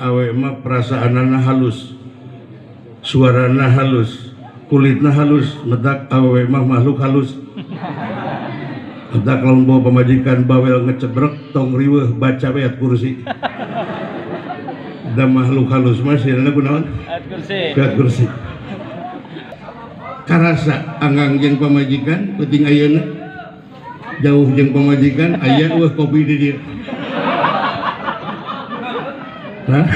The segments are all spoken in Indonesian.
awe mah perasaanana halus, suarana halus, kulitna halus, medak awe mah makhluk halus. Medak lamun bawa pamajikan bawel ngecebrek tong riweuh baca beat kursi. Da makhluk halus mah sieuna kunaon? Beat kursi. Karasa anggang jeung pamajikan penting ayeuna. Jauh jeung pamajikan aya eueuh kopi di dieu. Hah?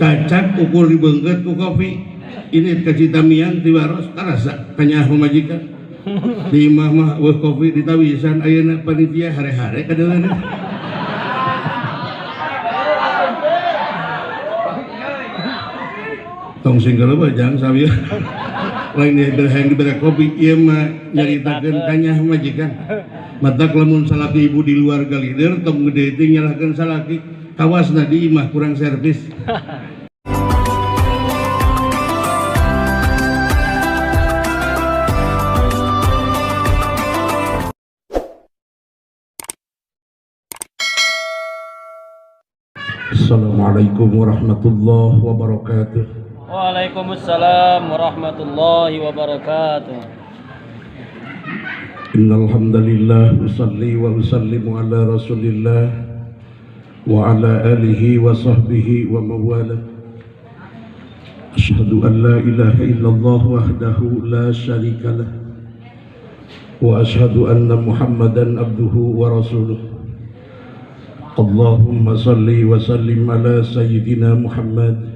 Cacak ukur dibeungkeut ku kopi. Ini ka Citamiang ti Waros karasa tanya pamajikan. Di imah mah eueuh kopi ditawisan ayeuna panitia hare-hare kadeuleuh. Tong singgala bajang sabieu. Lain yang diberi kopi ieu mah nyaritakeun kanyah majikan. Matak lamun salaki ibu di luar galider tong gede teh nyalahkeun salaki kawasna di imah kurang servis. Assalamualaikum warahmatullahi wabarakatuh. Waalaikumsalam warahmatullahi wabarakatuh. Innal hamdalillah usalli wa usallimu ala Rasulillah wa ala alihi wa sahbihi wa mawala. Asyhadu an la ilaha illallah wahdahu la syarikalah wa asyhadu anna Muhammadan abduhu wa rasuluh. Allahumma salli wa sallim ala sayyidina Muhammad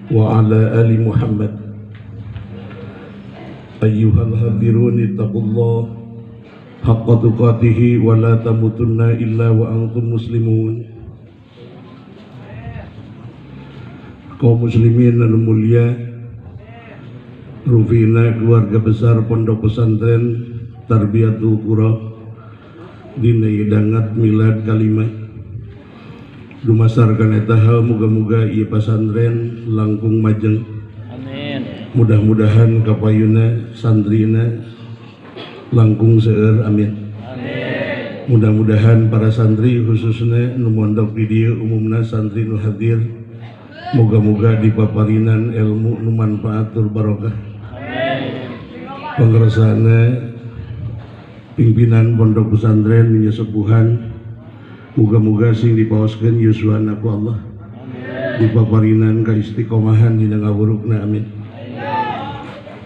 wa ala ali Muhammad. Ayyuhal hadirun ittaqullah haqqa tuqatih wa la tamutunna illa wa antum muslimun. Kaum muslimin anu mulia, rufina keluarga besar Pondok Pesantren Tarbiyatul Qura dina hidangat milad kalimah dumasarkan eta hal muga-muga ieu pasantren langkung majeng. Amin. Mudah-mudahan kapayuna santrina langkung seueur. Amin. Amin. Mudah-mudahan para santri khususnya nu mondok di dieu umumna santri nu hadir muga-muga dipaparinan ilmu nu manfaat tur barokah. Amin. Pangresana pimpinan Pondok Pesantren Minyasepuhan muga-muga sing dipaoskeun yuswana ku Allah. Dipaparinan ka istiqomahan dina ngawurukna. Amin.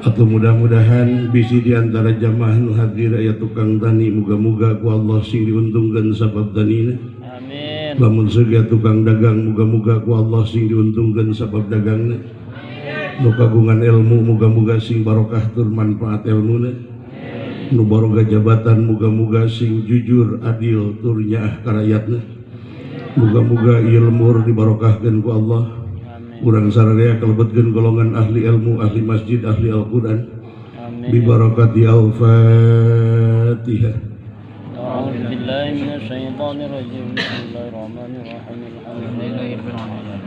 Atau mudah-mudahan bisi diantara jamaah nu hadir aya tukang tani muga-muga ku Allah sing diuntungkeun sabab tanina. Amin. Lamun seueur tukang dagang muga-muga ku Allah sing diuntungkeun sabab dagangna. Nu kagungan ilmu muga-muga sing barokah tur manfaat ilmuna. Nu boga jabatan muga-muga sing jujur adil tur nyaah ka rakyatna. Muga-muga ieu lemur dibarokahkeun ku Allah. Urang sararea kalebetkeun golongan ahli ilmu, ahli masjid, ahli Al-Qur'an. Amin. Bi barakati Al-Fatihah. A'udzu billahi minasy syaithanir rajim. Bismillahirrahmanirrahim. Alhamdulillahirabbil alamin.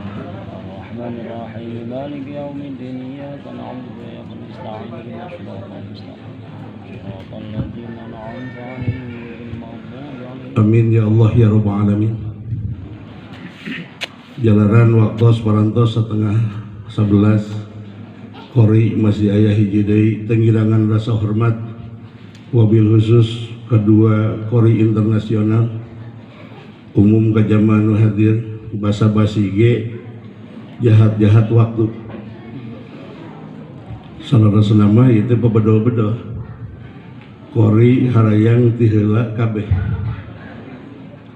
Arrahmanir rahim. Maliki yaumiddin. Iyyaka na'budu wa iyyaka nasta'in. Ihdinas siratal mustaqim. Shiratal ladzina an'amta 'alaihim ghairil maghdubi 'alaihim. Amin ya Allah ya rabbal alamin. Jalaran waktu parantos setengah 11 Kori masih ayah hiji deui tengirangan rasa hormat wabil khusus kedua Kori internasional umum ka jamaah nu hadir basa-basi ge jahat-jahat waktu salarasna mah ieu teh pabedol-bedol Kori harayang ti heula kabeh.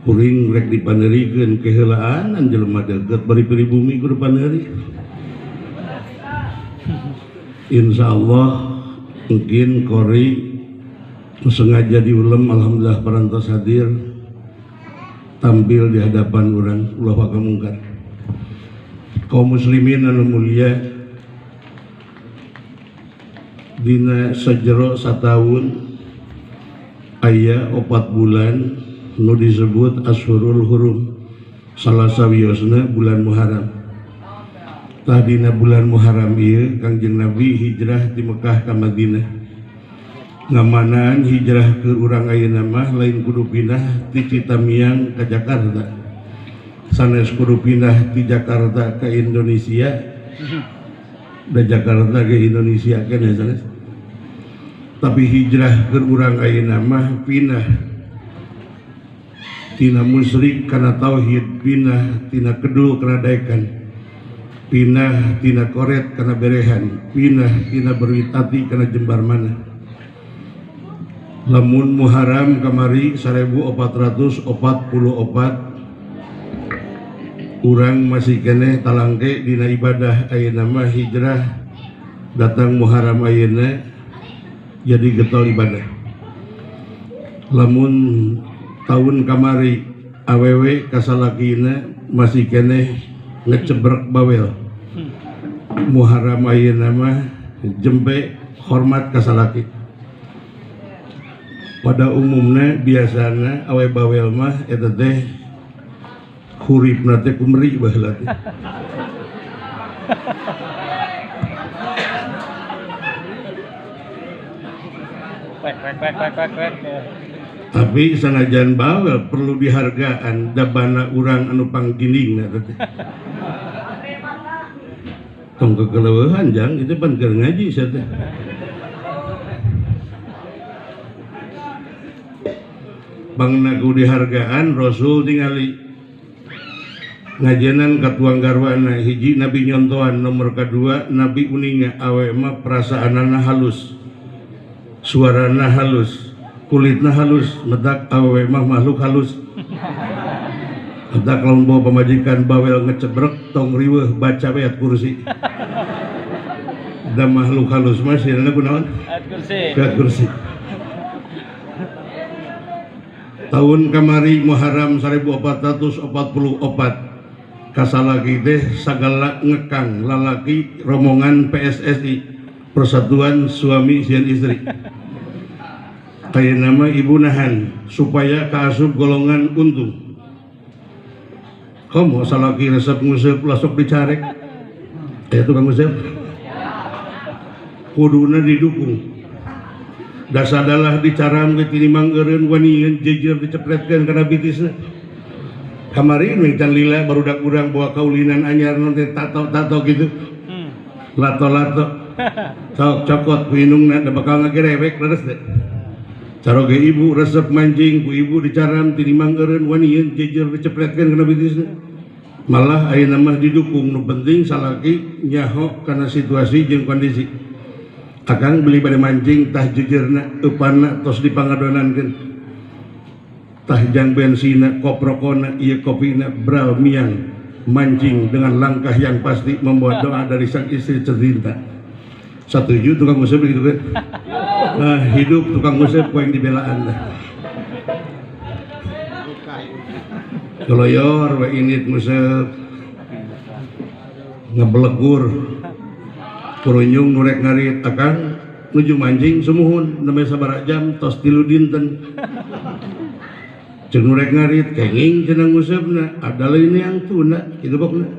Kuring rek dipaneurikeun keheulaan an jelema deukeut bari pribumi kudu paneuri. Insyaallah mungkin Kori sengaja diulem alhamdulillah parantos hadir tampil di hadapan urang ulah pakamungkar. Kaum muslimin anu mulia dina sajero sataun aya 4 bulan nu disebut Ashurul Hurum salah sawiosna bulan Muharram. Tadina bulan Muharram ieu Kangjeng Nabi hijrah di Mekah ka Madinah. ngamanaan hijrah ke urang ayeuna mah lain kudu pindah ti Citamiang ke Jakarta, sanes kudu pindah ti Jakarta ke Indonesia da Jakarta ke Indonesia kene sanes. Tapi hijrah ke urang ayeuna mah pindah tina musyrik kana tauhid, pindah tina kedul kana daekan, pindah tina koret kana berehan, pindah tina berwitati kana jembar mana. Lamun Muharram kamari 1444 urang masih keneh talangke dina ibadah ayeuna mah hijrah datang Muharram ayeuna jadi getol ibadah. Lamun tahun kamari awewe kasalakina masih keneh ngecebrek bawel. Muharram ayeuna mah jempe hormat kasalaki. Pada umumnya biasana awe bawel mah eta teh huripna teh kumeri baheula teh. Tapi sanajan bawel perlu dihargaan dabana urang anu panggindingna teh. Tong kekeleuhan jang itu pan keur ngaji sia teh. Bangna ku dihargaan Rasul tingali ngajenan katuang garwana hiji Nabi nyontohan, nomor kedua Nabi uninga awe mah perasaanana halus, suarana halus, kulitna halus, medak awe mah makhluk halus. Medak lamun bawa pamajikan bawel ngecebrek tong riweuh baca ayat kursi. Da makhluk halus mah sirana kunaon? Ayat kursi. Tahun kamari Muharram 1444 kasalaki teh sagala ngekang lalaki rombongan PSSI, Persatuan Suami Sian Istri. Kayak nama ibu nahan supaya kaasup golongan untung. Kamu salaki resep ngusep lasok dicarek. Kayak tukang ngusep. Kuduna didukung. Dasadalah dicaram ke tinimang eureun wanian jejer dicepretkeun kana bitisna. Kamari mengcan lila barudak urang bawa kaulinan anyar nanti tato gitu. Lato-lato. Sok cokot ku indungna da bakal ngagerewek leres teh. Caroge ibu resep mancing ku ibu dicaram tinimang eureun wanian jejer dicepretkeun kana bitisna. Malah ayeuna mah didukung, nu penting salaki nyaho kana situasi jeung kondisi. Akang beli pada mancing tah jejerna eupanna tos dipangadonankeun. Tah jang bensina koprokona ieu kopina bral miang mancing dengan langkah yang pasti membawa doa dari sang istri tercinta. Setuju tukang ngusep begitu kan? Nah, hidup tukang ngusep ku yang dibelaan dah. Keloyor we init ngusep ngebelegur kurunyung nurek ngarit akang nuju mancing sumuhun nembe sabaraha jam tos 3 dinten. Ceuk nurek ngarit kenging cenah ngusepna ada lain yang tuna kitu pokna.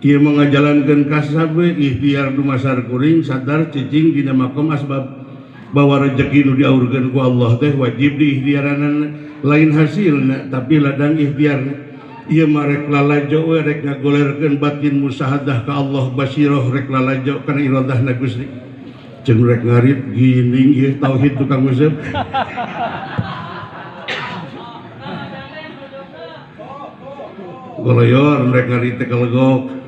Ieu mengajalankeun kasabe ikhtiar dumasar kuring sadar cicing dina makom asbab bahwa rezeki nu diaurkeun ku Allah teh wajib diikhtiaranna lain hasilna tapi ladang ikhtiarna. Ia marek lalajo we rek ngagolerkeun batin musahadah ka Allah basiroh rek lalajo kana iradahna Gusti. Jeung rek ngarit gining ieu tauhid tukang ngusep. Goloyor rek ngarit teh kalegok.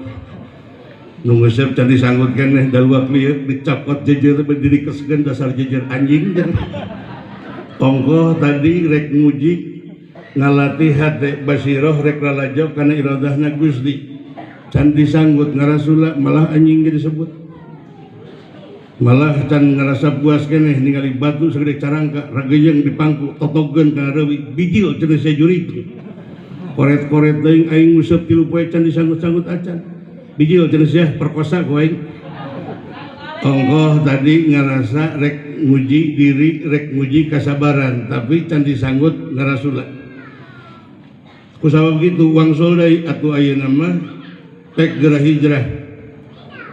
Nu ngusep can disanggut keneh daluak lieu dicapot jejer berdiri kesegen dasar jejer anjing. Tongko tadi rek nguji ngalatih hate basiroh rek lalajo kana iradahna Gusti. Can disanggut ngarasula malah anjing ge disebut. Malah can ngarasa puas keneh ningali batu sagede carangka rageyeung dipangku totogeun kana reuwi bijil cenah sajurig. Koret-koret teuing aing ngusep 3 poe can disanggut-sanggut acan. Bijil cenah sia perkosa ku aing. Ongkoh tadi ngarasa rek nguji diri rek nguji kasabaran tapi can disanggut ngarasula. Kusabab gitu wangsul deui atuh ayeuna mah tek geurah hijrah.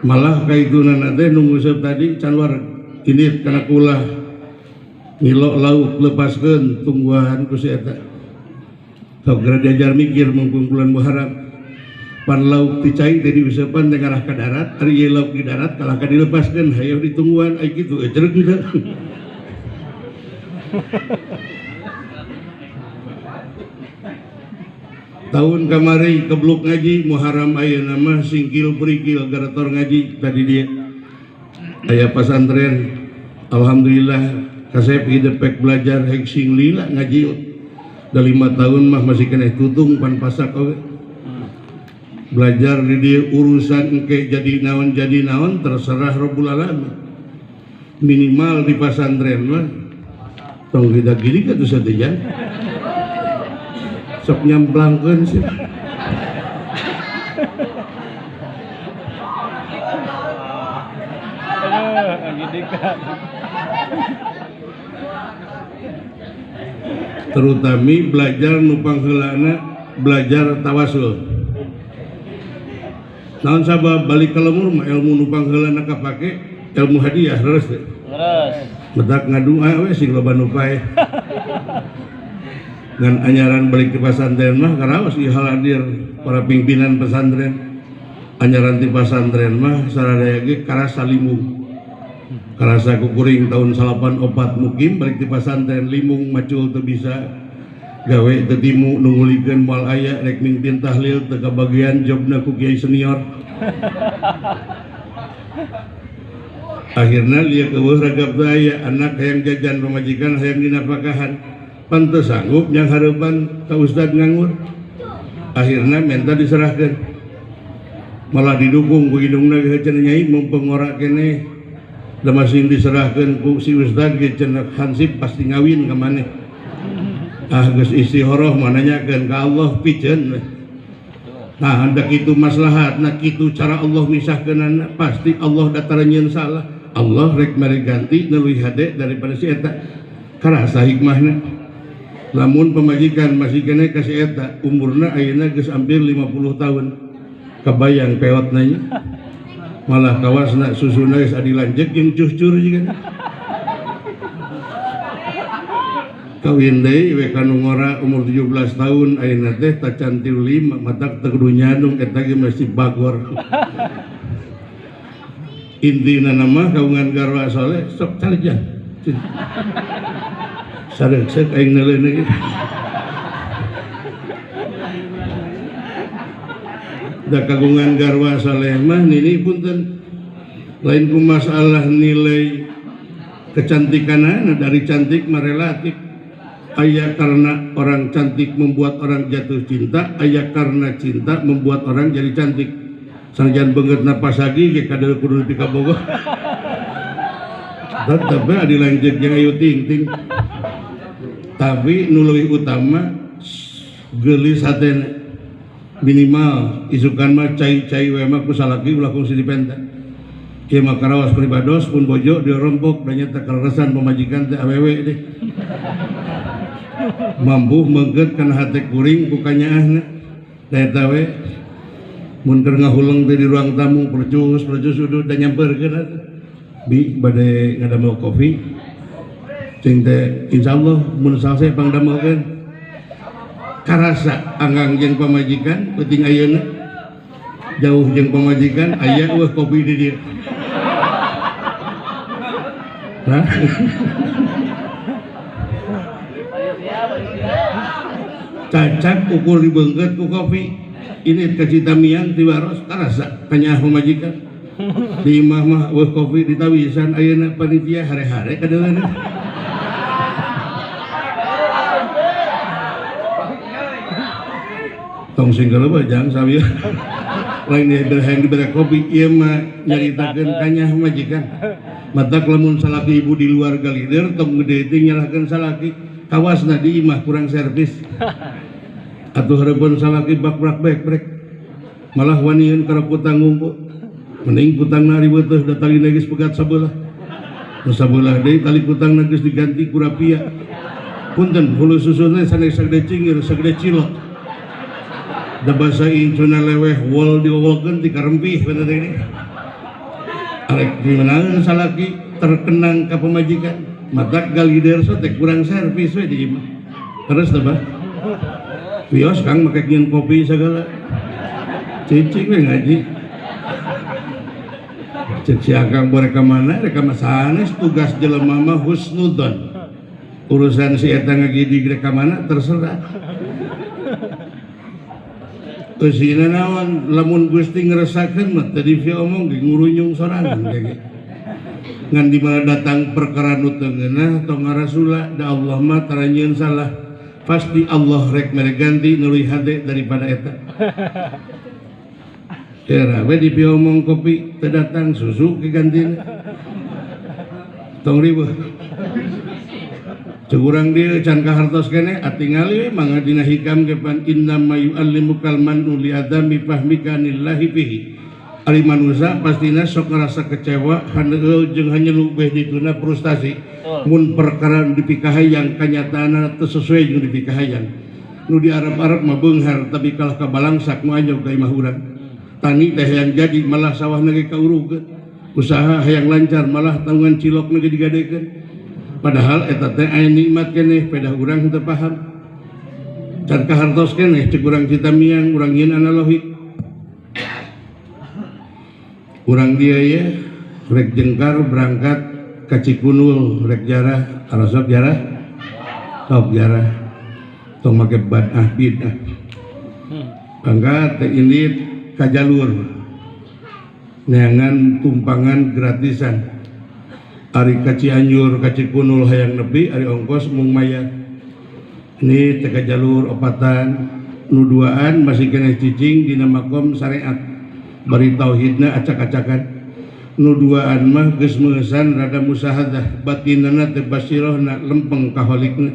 Malah kaituna teh nu nguseup tadi can war init kana kulah ngilok lauk lepaskeun tungguhan ku si eta sok gara diajar mikir mumpung bulan Muharram pan lauk dicai tadi usapan teh ngarah ka darat ari ieu lauk di darat kalah ka dilepaskeun hayang ditungguhan ai kitu cereuh kita tahun kamari kebluk ngaji Muharram ayeuna mah singkil perikil garator ngaji tadi dia aya pesantren alhamdulillah kasep hidupek belajar heksing lila ngaji dah 5 tahun mah masih kena tutung pan pasak oke belajar di dia urusan engke jadi naon terserah Rabbul Alamin minimal di pesantren mah tong kita gini kan tuh satejan sok nyamplangkeun sih terutami belajar nupang heulana belajar tawasul naon sabab balik ke lemur mah ilmu nupang heulana kapake ilmu hadiah leres teh bedak ngadua we sing loba nu pae ngan anyaran balik ke pesantren mah karaos ieu hadir para pimpinan pesantren anyaran di pesantren mah saradaya ge karasa limung karasa kukuring tahun 84 mukim balik di pesantren limung macul teu bisa gawe teu timu nungulikeun moal aya rek mimpin tahlil teu kabagian jobna ku kiai senior akhirna lieu eueuh ragap teu aya anak hayang jajan pamajikan hayang dinafakahan pan teu sanggup yang hareupan ka ustad nganggur akhirna minta diserahkeun malah didukung ku hidungna ge cenah nyai mumpung ora keneh da masing diserahkeun ku si ustad ge cenah hansip pasti ngawin ka maneh geus istihoroh mah nanyakeun ka Allah piceun nah hendak itu maslahat nah kitu cara Allah misahkeunana pasti Allah dataranyeun salah Allah rek mere ganti leuwih hade daripada si eta karasa hikmahna lamun pamajikan masih kene ka si eta umurna ayeuna geus hampir 50 tahun kabayang peotna nya malah kawasna susuna geus adilanjek jeung cucur juga kawin deui we kanu ngora umur 17 tahun ayeuna teh tacan 5 matak teu kudu nyandung eta ge masih bagor intina nama kaungan garwa soleh sok calejan sareuk aing neuleun da kagungan garwa soleh mah nini punten lain ku masalah nilai kecantikanana dari cantik mah relatif aya karena orang cantik membuat orang jatuh cinta aya karena cinta membuat orang jadi cantik sanajan beungeut napas lagi ge kadeu kudu dikabogoh tetep adilanjut jeung ayu ting-ting tapi nu leuwih utama geulis hatena minimal isukan mah cai-cai we mah ku salaki ulah kungsi dipenta ieu mah karaos pribados pun bojo dirompok da nya teh kaleresan pamajikan teh awewe deh mampu meungkeut kana hate kuring ku kanyaahna da eta we mun keur ngahuleng teh di ruang tamu percus udud da nyampeurkeun bi bade ngadamel kopi cing teh insyaallah mun salse pangdamelkeun karasa anggang jeung pamajikan penting ayeuna jauh jeung pamajikan aya eueuh kopi di dieu cacak ukur dibeungkeut ku kopi ini ka Citamiang ti Waros karasa kanyaah pamajikan di imah mah eueuh kopi ditawisan ayeuna panitia hare-hare kadeuleuna tong sing galeuh jang sawieu lain hayang dibere kopi ieu mah nyaritakeun kanyah majikan matak lamun salaki ibu di luar galider tong gede teh nyalahkeun salaki kawasna di imah kurang servis atuh hareupeun salaki bak-brak brek malah wanieun kana kutang ngumpul mending kutangna ribeuteus da talina geus pegat sabelah nu sabelah deui tali kutangna geus diganti ku rapia punten hulu susuna sanes sagede cingir sagede cilok da basa incuna leweh wol diwolkeun ti karempih bener ini arek dimeunang salaki terkenang ka pamajikan matak galiderso teh kurang servis we di imah terus teh bah bios kang make nyeun kopi segala cicing we ngaji cek si akang bore ka mana rek ka sanes tugas jelema mah husnudzon urusan si eta ngagidig rek ka mana terserah Usina naon lamun Gusti ngerasakeun mah tadi vi omong ge ngurunyung sorangan ge. Ngan di mana datang perkara nu teu ngeunah tong ngarasula da Allah mah taranyeun salah. Pasti Allah rek mere ganti nu leuwih hade daripada eta. Era we di vi omong kopi teu datang susu ke gantina. Tong riweuh. Curang dia can kahartos kene atingali mangga dina hikam ke pan inna mayu alimukal manu li adami fahmika nillahi fihi ari manusia pastina sok ngerasa kecewa haneueul jeung hanyelu beh dituna frustasi mun perkara dipikahayang kanyataanna teu sesuai jeung dipikahayang nu di Arab-Arab mah beunghar tapi kalah ka balangsak nu anyog ka imah urang tani teh yang jadi malah sawahna ge kaurugeun usaha hayang lancar malah taungan cilokna ge digadekeun padahal eta teh aya nikmat keneh pedah urang teu paham can kahartos keneh cek urang cita miang urang nyeun analogi urang dia ya rek jengkar berangkat ka Cikunul rek jarah arosok jarah sok jarah tong make badah bidah berangkat teh indit ka jalur neangan tumpangan gratisan ari ka Cianjur ka Cikunul hayang nepi ari ongkos mung mayar ini teka jalur opatan nu duaan masih kena cicing dina makom syariat bari tauhidna acak-acakan nu duaan mah geus meusan rada musahadah batinana teh basirohna lempeng kaholikna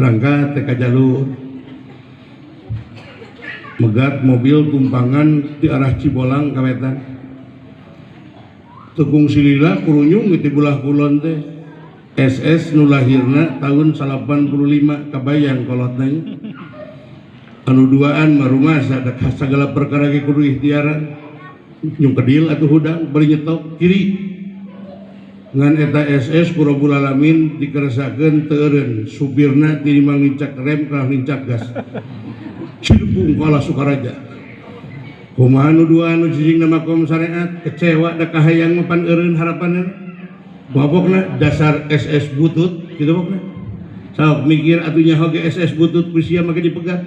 berangkat teka jalur megat mobil tumpangan di arah Cibolang ka wetan Tegung silila kurunyung di belah kulon teh SS nu lahirna tahun 85 kabayang kolotna anu duaan mah rumasa da sagala perkara ge kudu ikhtiaran nyung kedil atuh hudang bari nyetok kiri ngan eta SS ku Rabbul Alamin dikeresakeun teu eureun supirna ti mang nincak rem kalah nincak gas cilpung kalah Sukaraja kumaha nu dua anu cicing nama makom syariat kecewa da kahayang mapan eureun harapanna mabokna dasar SS butut kitu pokna sok mikir atuh nyaho ge SS butut ku sia make dipegat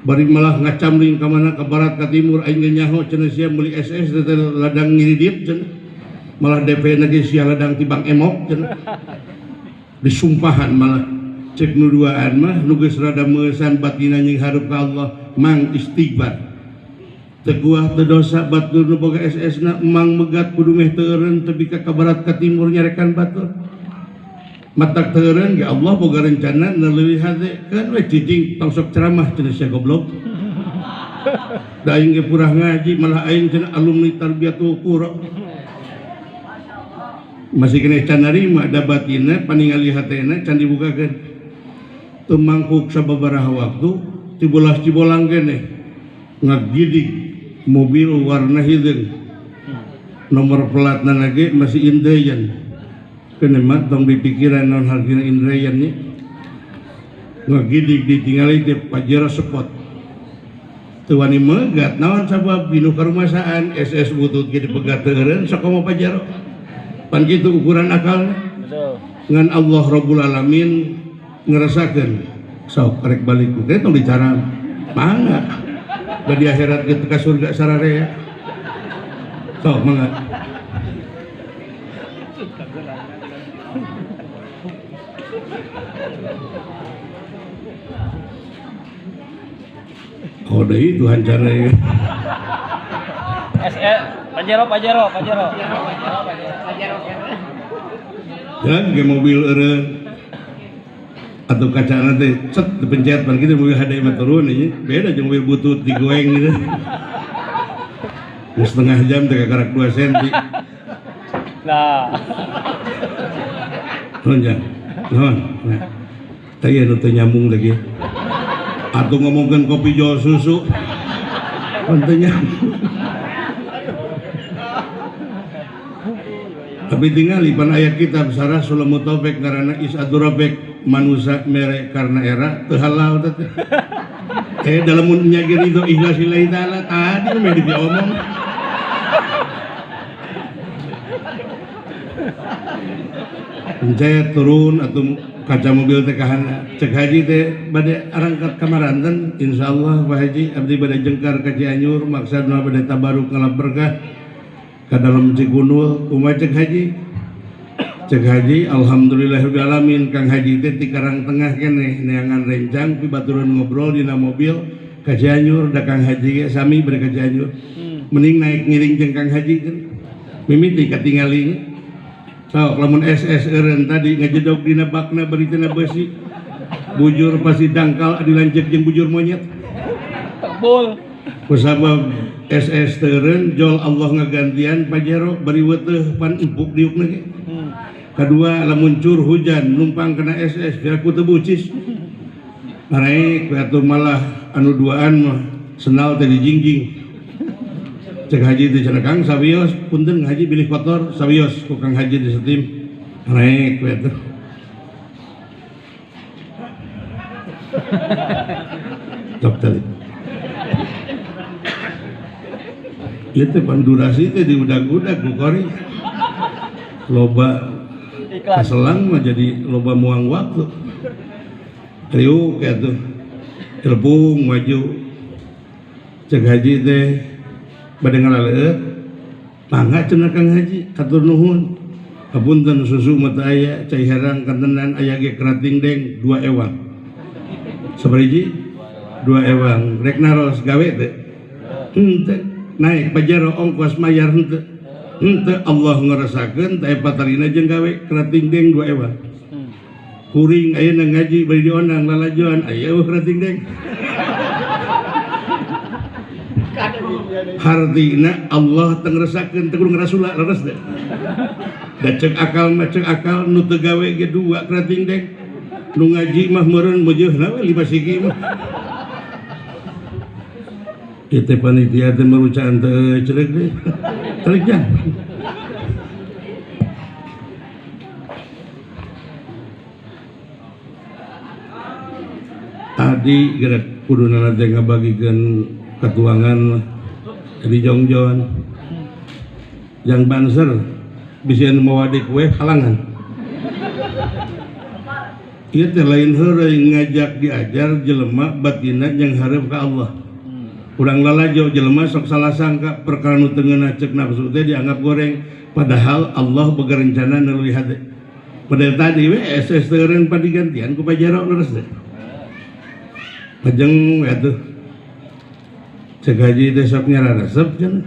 bari malah ngacamling ka mana ka barat ka timur aing ge nyaho cenah sia meuli SS teh ladang ngiridit cenah malah DP na ge sia ladang tibang emok cenah disumpahan malah cek nu duaan mah nu geus rada meusan batina nying hareup ka Allah mang istighfar teguah teu dosa batur nu boga SS na emang megat kudu meh teu eureun teu bika ka barat ka timur nyarekan batur matak teu eureun ge Allah boga rencana nu leuwih hade kan we cicing tong sok ceramah cenah sia goblok da aing ge purah ngaji malah aing cenah alumni tarbiyatul qura masih kena can narima da batina paningali hatena can dibukakeun teu mangkuk sababaraha waktu ti bolas Cibolang keneh ngagidig mobil warna hideung nomor platna lagi masih Indrayan keneh mah tong dipikiran naon hargina Indrayan nya ngagidig ditingali ti Pajero Sport teu wani megat naon sabab dinu karumasaan SS butut ge dipegat teu eureun sok komo Pajero pan kitu ukuran akalna ngan Allah Rabbul Alamin ngerasakeun sok karek balik teh tong dicara mangga da di akhirat ge ka surga sararea sok mangga oh deui Tuhan cara ya Pajero jangan ke mobil eureun atau kacana teh cet dipencet pan kitu mobil hade mah turun ieu beda jeung mobil butut digoeng gitu setengah jam teh karak 2 cm nah non teh anu teu nyambung lagi atuh ngomongkeun kopi jual susu pan teu nyambung Tapi tinggal pan aya kitab sarah Sulamut Taufik karena Isadurabek manusia mere karena era teu halal teh. Dalam nyagir itu ikhlas lillahi taala tadi mah diomong. Saya turun atau kaca mobil teh kahana cek haji teh bade arangkat kamaranten insyaallah Pak Haji abdi bade jengkar ka Cianjur maksudna bade tabaruk ngalap berkah ka dalam Cikunul kumaha cek haji alhamdulillahirabbil alamin Kang Haji teh ti Karang Tengah keneh neangan rencang pi baturan ngobrol dina mobil ka Cianjur da Kang Haji ge sami bade ka Cianjur mending naik ngiring jeung Kang Haji kan mimiti katingali. Sok lamun SS eureun tadi ngajedog dina bakna beritana besi. Bujur pasti dangkal adi lanceuk jeung bujur monyet. Bol. Kusabab SS teureun jol Allah ngagantian Pajero bari weuteuh pan empuk diukna ge. Kadua lamun cur hujan numpang kena SS biraku teu bucis. Naik atuh malah anu duaan mah senal teh dijingjing. Cek haji di cenah Kang sabios punten haji bilih kotor sabios ku Kang Haji di setim naik we teh tok tadi ieu teh pan durasi teh diudag-udag ku kori loba kaselang mah jadi loba muang waktu riuk atuh telepung maju cek haji teh bade ngalaleut mangga cenah Kang Haji katur nuhun hapunten susu mata aya cai herang kantenan aya ge kerating deng 2 ewang sabariji 2 ewang rek naros gawe teh henteu naik Pajero ongkos mayar henteu Allah ngarasakeun teh patarina jeung gawe kerating deng 2 ewang kuring ayeuna ngaji bari dionang lalajoan aya kerating deng hartina Allah tengresakeun teu kudu ngarasula leres deh. Da cek akal nu teu gawe ge 2 kerating deng. Nu ngaji mah meureun meujeunna we 5 sigi mah. Ieu teh panitia teh merucaan teh ceureuh deh. Ceureuh jan. Adi gerak kuduna teh ngabagikeun ketuangan di jongjon yang banser bisa mewadi kue halangan ieu teh lain heureuy ngajak diajar jelema batina yang hareup ka Allah urang lalajo jelema sok salah sangka perkara nu teu ngeunah cek nafsu teh dianggap goreng padahal Allah boga rencana nu leuwih hade padahal tadi we SS teureun padigantian ku Pajero leres teh pajeng we atuh cek haji teh sok nyararesep cenah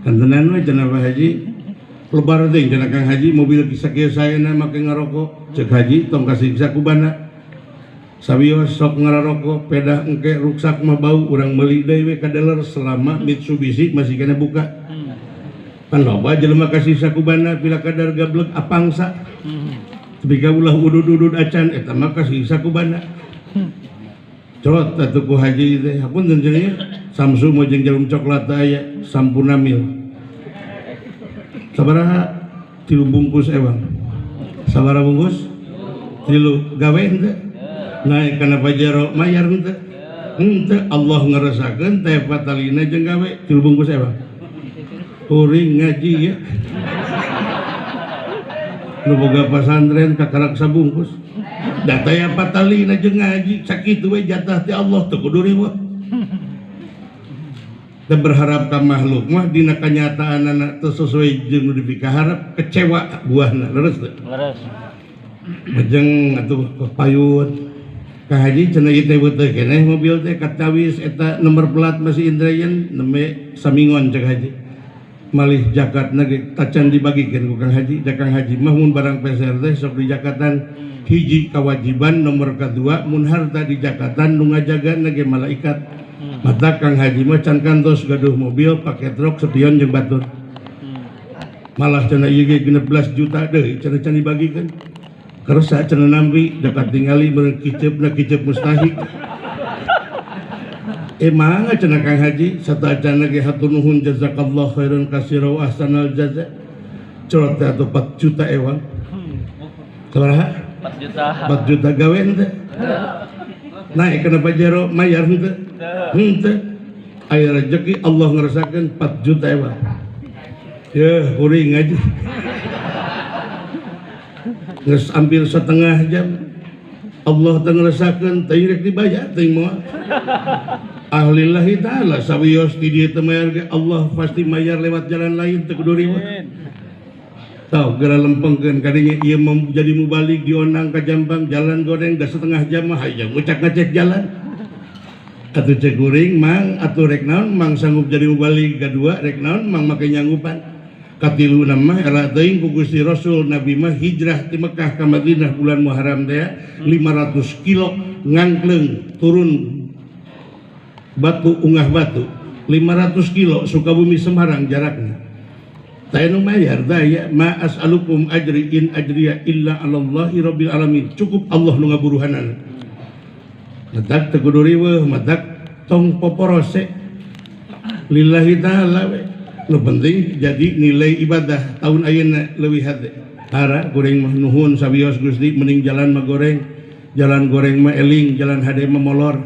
kantenan we cenah Pak Haji lebar teh cenah Kang Haji mobil kisah kieu saena make ngarokok cek haji tong kasih sakubana sabios sok ngarokok peda engke ruksak mah bau urang meuli deui we ka dealer selama Mitsubishi masih kena buka pan loba jelema kasih sakubana pila kadar gablek apangsa tapi ka ulah udud-udud acan eta mah kasih sakubana Corot atuh ku haji teh hapunten cenah Samsu mau jeung jarum coklat aya sampurna mil sabaraha 3 bungkus ewang sabaraha bungkus 3 gawe henteu naik kana Pajero mayar henteu Allah ngarasakeun teh patalina jeung gawe 3 bungkus ewang kuring ngaji ya nu boga pasantren kakarak sabungkus data ya patalina jeung ngaji sakitu we jatah ti Allah teu kudu riweuh dan berharap ka makhluk mah dina kanyataan anak teu sesuai jeung nu dipikaharep kecewa buahna leres teu leres majeng atuh payun Kang Haji cenah ieu teh beuteuh keneh mobil teh katawis eta nomor plat masih Indrayan neme samingon cek Haji malih jakatna ge tacan dibagikeun ku Kang Haji da Kang Haji mah mun barang peser teh sok di jakatan hiji kewajiban nomor kedua mun harta di jakatan nu ngajagana ge malaikat mata Kang Haji mah can kantos gaduh mobil pake truk sepion jeung batur malah cenah ieu ge 16 juta deui cenah can dibagikeun karsa cenah nampi dapat tingali meureun kiceupna kiceup mustahik emang cenah Kang Haji satacana ge hatur nuhun jazakallahu khairan katsira wa ahsanal jaza Colot teh atuh 4 juta ewang. Sabaraha? 4 juta. 4 juta gawe teh. Naik kana Pajero mayar teh. Henteu. Aya rezeki Allah ngerasakeun 4 juta ewang. Ya, kuring aja. Geus hampir setengah jam. Allah teu ngerasakeun teh rek dibayar teh moal. Ahlillahi ta'ala sawios di dieu teu mayar ge Allah pasti mayar lewat jalan lain teu kudu riweuh. Tau geura lempengkeun kadinya ieu jadi mubalik dionang ka Jambang jalan goreng dah setengah jam mah hayang ngucak ngecek jalan. Atuh cek kuring mang atuh rek naon mang sanggup jadi mubalik kadua rek naon mang make nyanggupan. Katiluna mah era teuing ku Gusti Rasul Nabi mah hijrah ti Mekah ka Madinah bulan Muharram teh 500 kilo ngangkleung turun batu unggah batu 500 kilo Sukabumi Semarang jaraknya. Taya nu mayar daya ma as'alukum ajri in ajriya illa 'alallahi rabbil alamin. Cukup Allah nu ngaburuhanan. Madak teu kudu riweuh, madak tong poporose lillahi ta'ala we. Nu penting jadi nilai ibadah tahun ayeuna leuwih hade. Hara goreng mah nuhun sabios Gusti mending jalan mah goreng. Jalan goreng mah eling, jalan hade mah molor.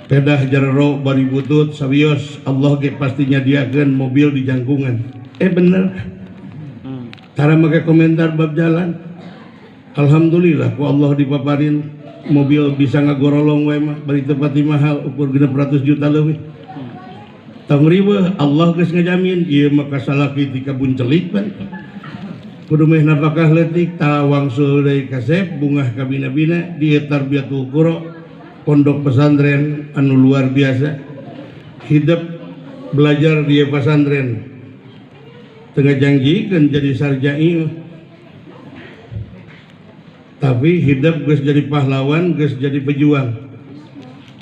Pedah jarero bari butut sabios Allah ge pasti nyadiakeun mobil di jangkungan. Bener. Tara make komentar bab jalan. Alhamdulillah ku Allah dipaparin mobil bisa ngagorolong we mah bari teu pati mahal ukur 600 juta leuwih. Tong riweuh Allah geus ngajamin ieu mah kasalaki ti kabun celik pan. Kudu meh napakah leutik tawangsul deui kasep bungah ka bina-bina di Tarbiyatul Qura pondok pesantren anu luar biasa. Hidup belajar di pesantren tengah janjikeun jadi sarjai tapi hidup geus jadi pahlawan geus jadi pejuang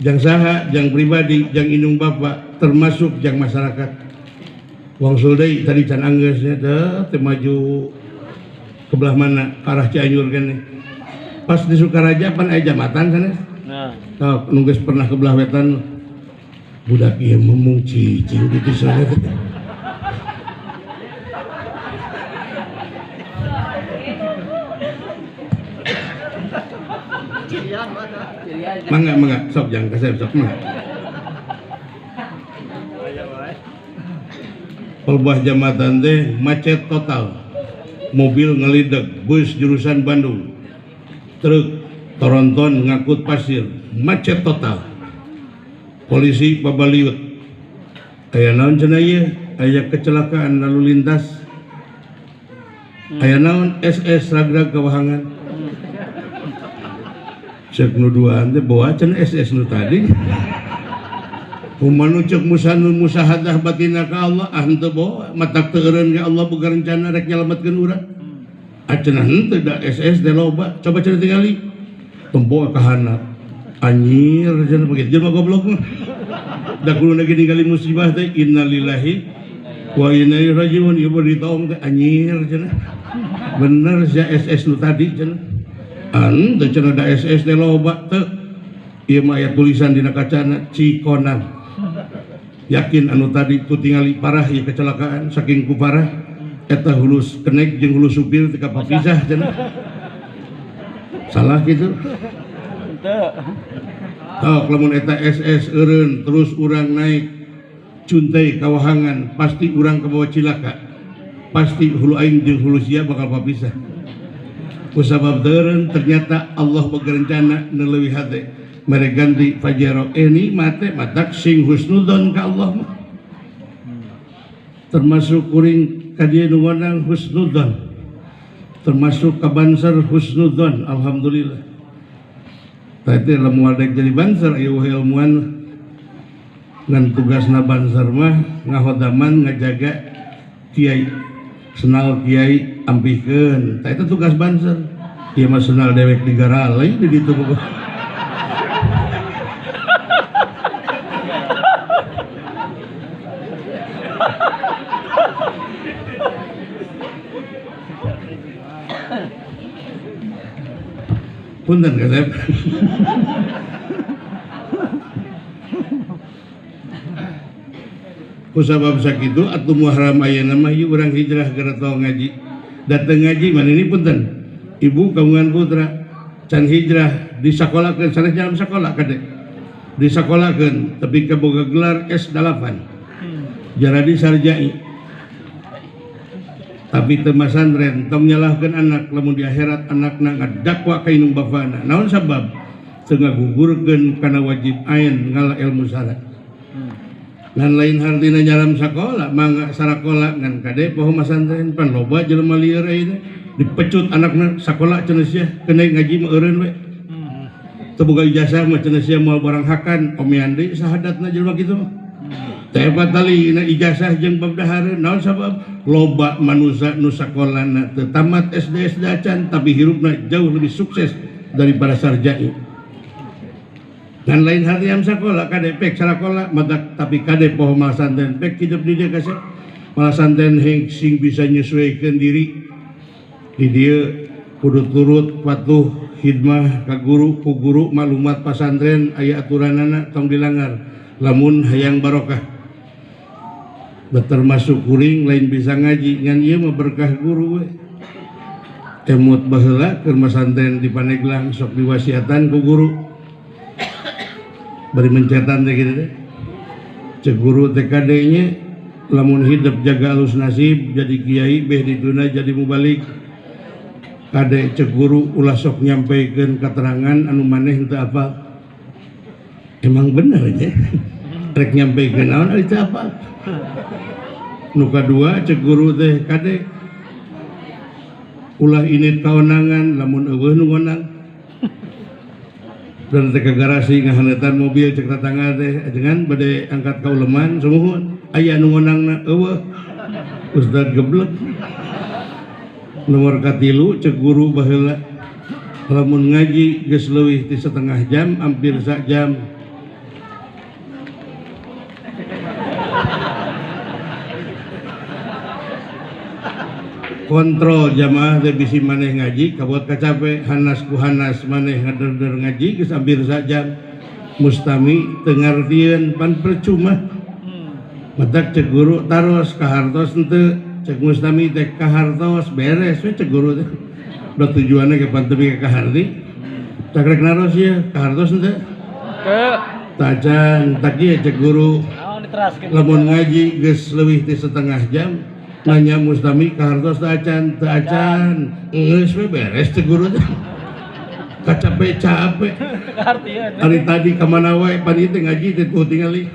jang saha jang pribadi jang indung bapak termasuk jang masyarakat. Wangsul deui tadi can anggeusnya teu maju ke belah mana ke arah Cianjur kene pas di Sukaraja pan aya jambatan sana. Nah, nu geus pernah ke belah wetan budak ieu memung cicing kitu sana. Mangga sok jang kasep sok mah. Pelbah jambatan teh macet total. Mobil ngelideg, bus jurusan Bandung. Truk Toronton ngangkut pasir, macet total. Polisi babaliut. Aya naon cenah ieu? Aya kecelakaan lalu lintas. Aya naon SS ragrag kawahangan. Cek nuduhan teh bawa cenah SS nu tadi. Kumaha nu cek musahadah batina ka Allah henteu bawa matak teu eureun ka Allah boga rencana rek nyalametkeun urang. Acenah henteu da SS teh loba. Coba cenah tingali. Tembawa ka handap. Anjir cenah begitu jelema goblok mah. Da kudu lagi ningali musibah teh innalillahi wa inna ilaihi rajiun ieu beritaong teh anjir cenah. Bener sia SS nu tadi cenah. Teu cenah da SS teh loba teu. Ieu mah aya tulisan dina kacana Cikonan. Yakin anu tadi tu tingali parah ieu kecelakaan saking ku parah eta hulus kenek jeung hulus supir teu kapapisah cenah. Salah kitu. Teu. Lamun eta SS eureun terus urang naik cuntei kawahangan pasti urang kabawa cilaka. Pasti hulu aing jeung hulu sia bakal papisah. Kusabab deureun ternyata Allah begerencana neleuwih hate mere ganti Pajero ini mate matak sing husnudzon ka Allah mah. Termasuk kuring ka dieu nu ngonang husnudzon. Termasuk ka Banser husnudzon alhamdulillah. Tadi lamun wadek jadi Banser aya ilmuan ngan tugasna Banser mah ngahodaman ngajaga kiai. Senal kiai ampikeun. Tah eta tugas Banser. Ieu mah senal dewek digaralai di ditu. Punten kasep. kusabab sakitu atuh muharam ayeuna mah ieu urang hijrah gara tong ngaji datang ngaji manini punten ibu kagungan putra can hijrah disakolahkeun sanes dalam sakola kade disakolahkeun tapi kaboga gelar S8 jaradi sarjai tapi teu masantren tong nyalahkeun anak lamun di akhirat anakna ngadakwa ka indung bapana naon sabab teu ngagugurkeun kana wajib ain ngala ilmu syara ngan lain hartina nyalam sakola mangga sarakola ngan kade poho masantren pan loba jelema lieur ayeuna dipecut anakna sakola cenah sia kena ngaji mah eureun we teu boga ijazah mah cenah sia moal barang hakan omean deui sahadatna jelema kitu teh batali na ijazah jeung babdahareun naon sabab loba manusia nu sakolana teu tamat SD SD acan tapi hirupna jauh lebih sukses daripada sarjai dan lain hari yang sekolah kade pek sarakola madak tapi kade poho malasanten pek hidup di dia kasih malasanten sing bisa nyesuaikan diri di dia kudu turut patuh khidmah ka guru ku guru maklumat pasantren aya aturanana tong dilanggar lamun hayang barokah termasuk kuring lain bisa ngaji ngan ieu mah berkah guru we emut baheula keur masantren di Pandeglang sok diwasiatan ku guru bari mencetan teh gitu deh cek guru TKD nya lamun hidup jaga alus nasib jadi kiai beh dituna jadi mubalik kade cek guru ulah sok nyampaikeun keterangan anu maneh teu apa emang bener aja rek nyampaikeun naon ari teu apa nu kadua cek guru teh kade ulah init kawenangan lamun eueuh nu ngonang dan teka garasi ngahanetan mobil cek tetangga teh ajengan bade angkat kauleman sumuhun aya nu ngonangna eueuh ustad geblek nomor katilu cek guru baheula lamun ngaji geus leuwih ti setengah jam hampir sak jam kontrol jamaah teh bisi maneh ngaji kabuat kacape hanas ku hanas maneh ngader-der ngaji geus hampir sak jam mustami teu ngartieun pan percuma matak cek guru taros kahartos henteu cek mustami teh kahartos beres we cek guru teh da tujuanna ke pan teu ka kaharti cak rek naros ieu kahartos henteu tajan tak ieu cek guru lamun ngaji geus leuwih ti setengah jam nanya mustami kahartos teu acan geus we beres teh guru teh capek hari tadi kamana wae pan ieu teh ngaji teh tuh tingali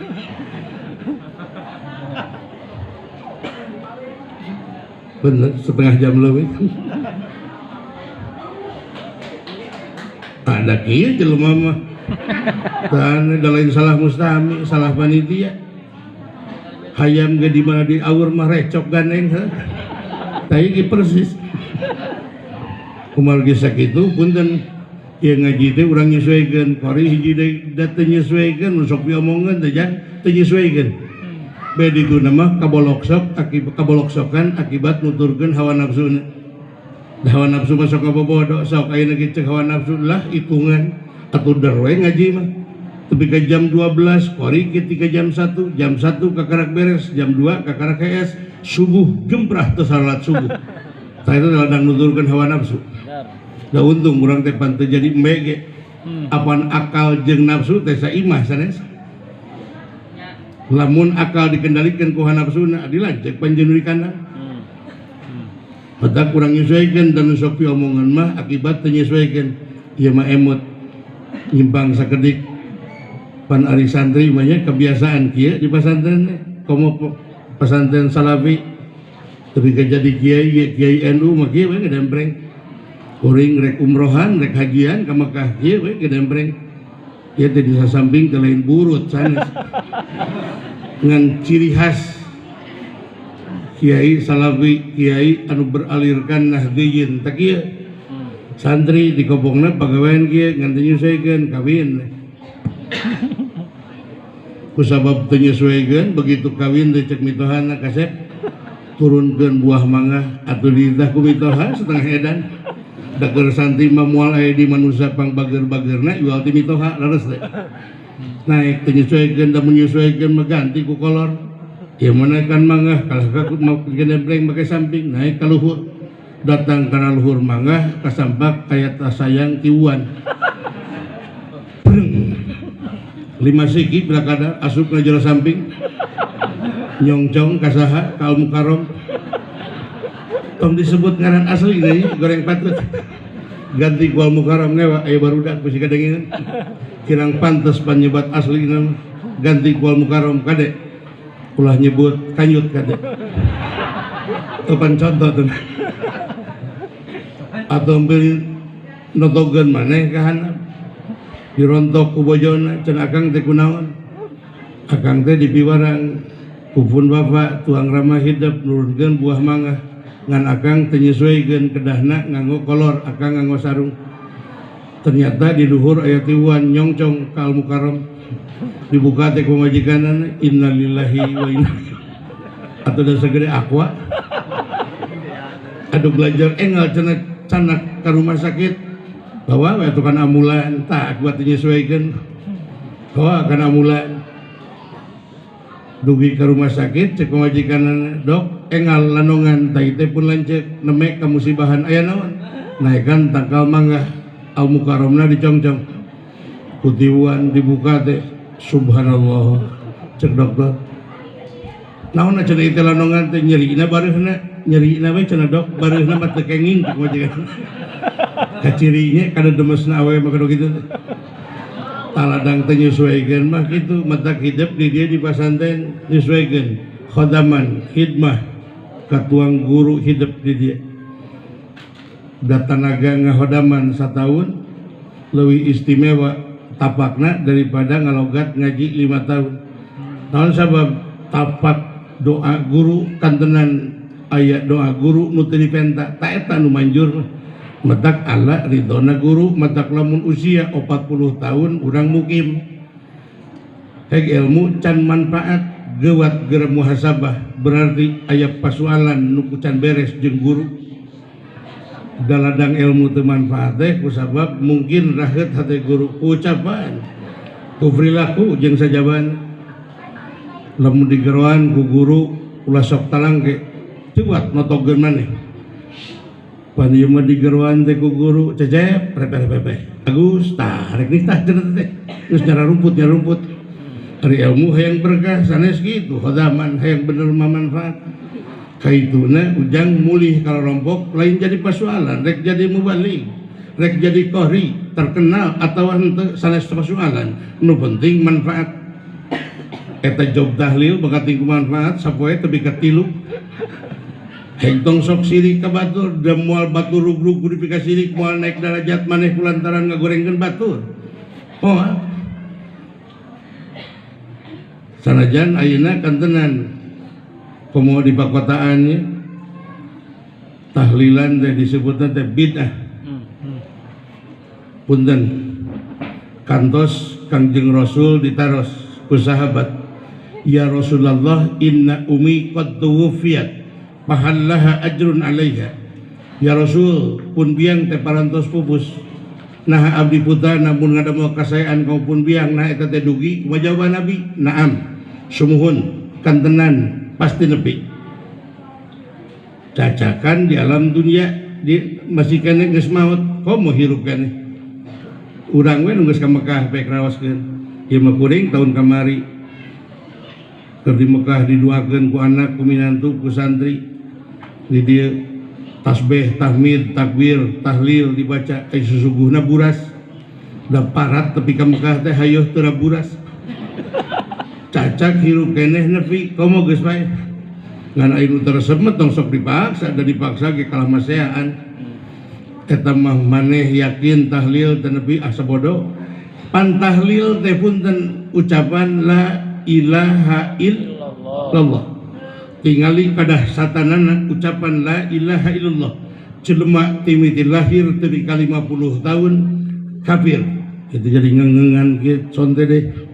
bener setengah jam leuwih ada kieu jelema mah dan da lain salah mustami salah panitia hayam ge di mana di awur mah recok ganeng heuh tah ieu persis kumaha ge sakitu punten ieu ngaji teh urang nyesuaikeun kori hiji deui da teu nyesuaikeun sok diomongkeun teh jang teu nyesuaikeun bae dituna mah kaboloksokan akibat nuturkeun hawa nafsuna da hawa nafsu mah sok kabobodo sok ayeuna ge cek hawa nafsu lah hitungan atuh der we ngaji mah tapi ke jam 12 kori ketika jam 1 kakarak beres jam 2 kakarak KS subuh gemprah teu salat subuh tah itu ladang nuturkeun hawa nafsu da untung urang teh pan teu jadi embe ge apan akal jeung nafsu teh saimah sanes lamun akal dikendalikan ku hawa nafsuna dilanjek panjeun di kandang matak kurang nyesuaikeun dan sok omongan mah akibat teu nyesuaikeun ieu mah emot nyimpang sakedik pan ari santri mah nya kebiasaan kieu di pasantren komo pasantren salafi tapi jadi kiai NU mah kieu we gedempreng kuring rek umrohan rek hajian ka Mekah kieu we gedempreng ieu teh di sasamping teh lain burut sanes ngan ciri khas kiai salafi kiai anu beralirkan nahdiyin teh kieu santri di kobongna pagawean kieu ngan teu nyesuaikeun kawin kusabab teu nyesuaikeun begitu kawin teh cek mitohanna kasep turunkeun buah mangga atuh diitah ku mitoha setengah edan da keur santri mah moal aya di manusia pang bager-bagerna jual ti mitoha leres teh naik teu nyesuaikeun da menyesuaikeun mah ganti ku kolor ya menaikkan mangah kalah kakut mau kegenebreng pakai samping naik ke luhur datang karena luhur mangah kasampak kayak tas sayang tiuan lima siki belakada asup ke jero samping nyongcong kasaha ka Al-Mukarram tong disebut ngaran asli nih goreng patut ganti ku Al-Mukarram ngewa aya barudak ku sikadengeun kirang pantes panyebat asli nama ganti ku Al-Mukarram kade ulah nyebut kanyut kade topan contoh tuh atau beli notogen maneh ka handap dirontok ku bojona can akang teh kunaon akang teh dipiwarang kupun bapak tuang ramah hidup nurunkeun buah mangga ngan akang teu nyesuaikeun kedahna nganggo kolor akang nganggo sarung ternyata di luhur aya tiuan nyongcong ka Al-Mukarram dibuka teh ku majikanana innalillahi wa inna atuh da segede aqua aduh belajar enggal cenah canak ka rumah sakit bawa we tukang ambulan tak buat menyesuaikan bawa kan ambulan dugi ke rumah sakit cek majikan dok engal lanongan tai teh pun lancet nemek ka musibahan aya naon naikkan tangkal mangga Al-Mukarramna dicongcong kutiuan dibuka teh subhanallah cek dokter naon cenah teh lanongan teh nyerina bareuhna nyerina we cenah dok bareuhna mah teu kenging cek majikan kacirinya kada demesna awe mah kitu kitu taladang teh nyesuaikeun mah kitu matak hidup di dia di pasantren nyesuaikeun khodaman hidmah katuang guru hidup di dia da tanaga ngahodaman satahun leuwih istimewa tapakna daripada ngalogat ngaji 5 tahun naon sabab tapak doa guru kantenan aya doa guru nu teu dipenta ta eta nu manjur mah matak Allah ridona guru matak lamun usia 40 tahun urang mukim heg ilmu can manfaat gewat gerem muhasabah berarti aya pasualan nu can beres jeung guru daladang ilmu teu manfaat teh kusabab mungkin raheut hate guru ucapan ku perilaku jeung sajaban lamun digeroan ku guru ulah sok talangke cuat notogeun maneh pan ieu mah digeroan teh ku guru cecep repe-repe bagus tah rek nitah cenah teh geus nyara rumput ari ilmu hayang berkah sanes kitu khodaman hayang bener manfaat kaituna ujang mulih kalau rompok lain jadi pasualan rek jadi mubalig rek jadi qori terkenal atawa henteu sanes pasualan nu penting manfaat eta job tahlil bakating ku manfaat sapoe teu bikat 3 hentong sok sirik ka batur da moal batur rugrug kudu pika sirik moal naik derajat maneh kulantaran ngagorengkeun batur oh sanajan ayeuna kantenan komo di pakotaannya tahlilan teh disebutna teh bid'ah punten kantos Kangjeng Rasul ditaros ku sahabat ya Rasulullah inna umi qad tuwfiyat pahallaha ajrun alaiha ya Rasul pun biang teh parantos pupus nah abdi putra namun ngadamel kasayaan kau pun biang nah eta teh dugi kumajawaban Nabi naam sumuhun kantenan pasti nepi cacakan di alam dunia di masih kene geus maot komo hirup kene urang we nu geus ka Mekah bae raoskeun ieu mah kuring tahun kamari keur di Mekah diduakeun ku anak ku minantu ku santri di dia tasbih, tahmid, takbir, tahlil dibaca susuguhna buras da parat tepi ka Mekah teh hayeuh teu buras cacak hirup keneh nepi komo geus bae ngan anu teresep mah tong sok dipaksa da dipaksa ge kalah maseaan eta mah maneh yakin tahlil teh nepi asa bodoh pan tahlil teh punten ucapan la ilaha illallah tingali kadah satanana ucapan la ilaha illallah jelema timiti lahir teu ka 50 tahun kafir itu jadi ngengengan kieu conte deh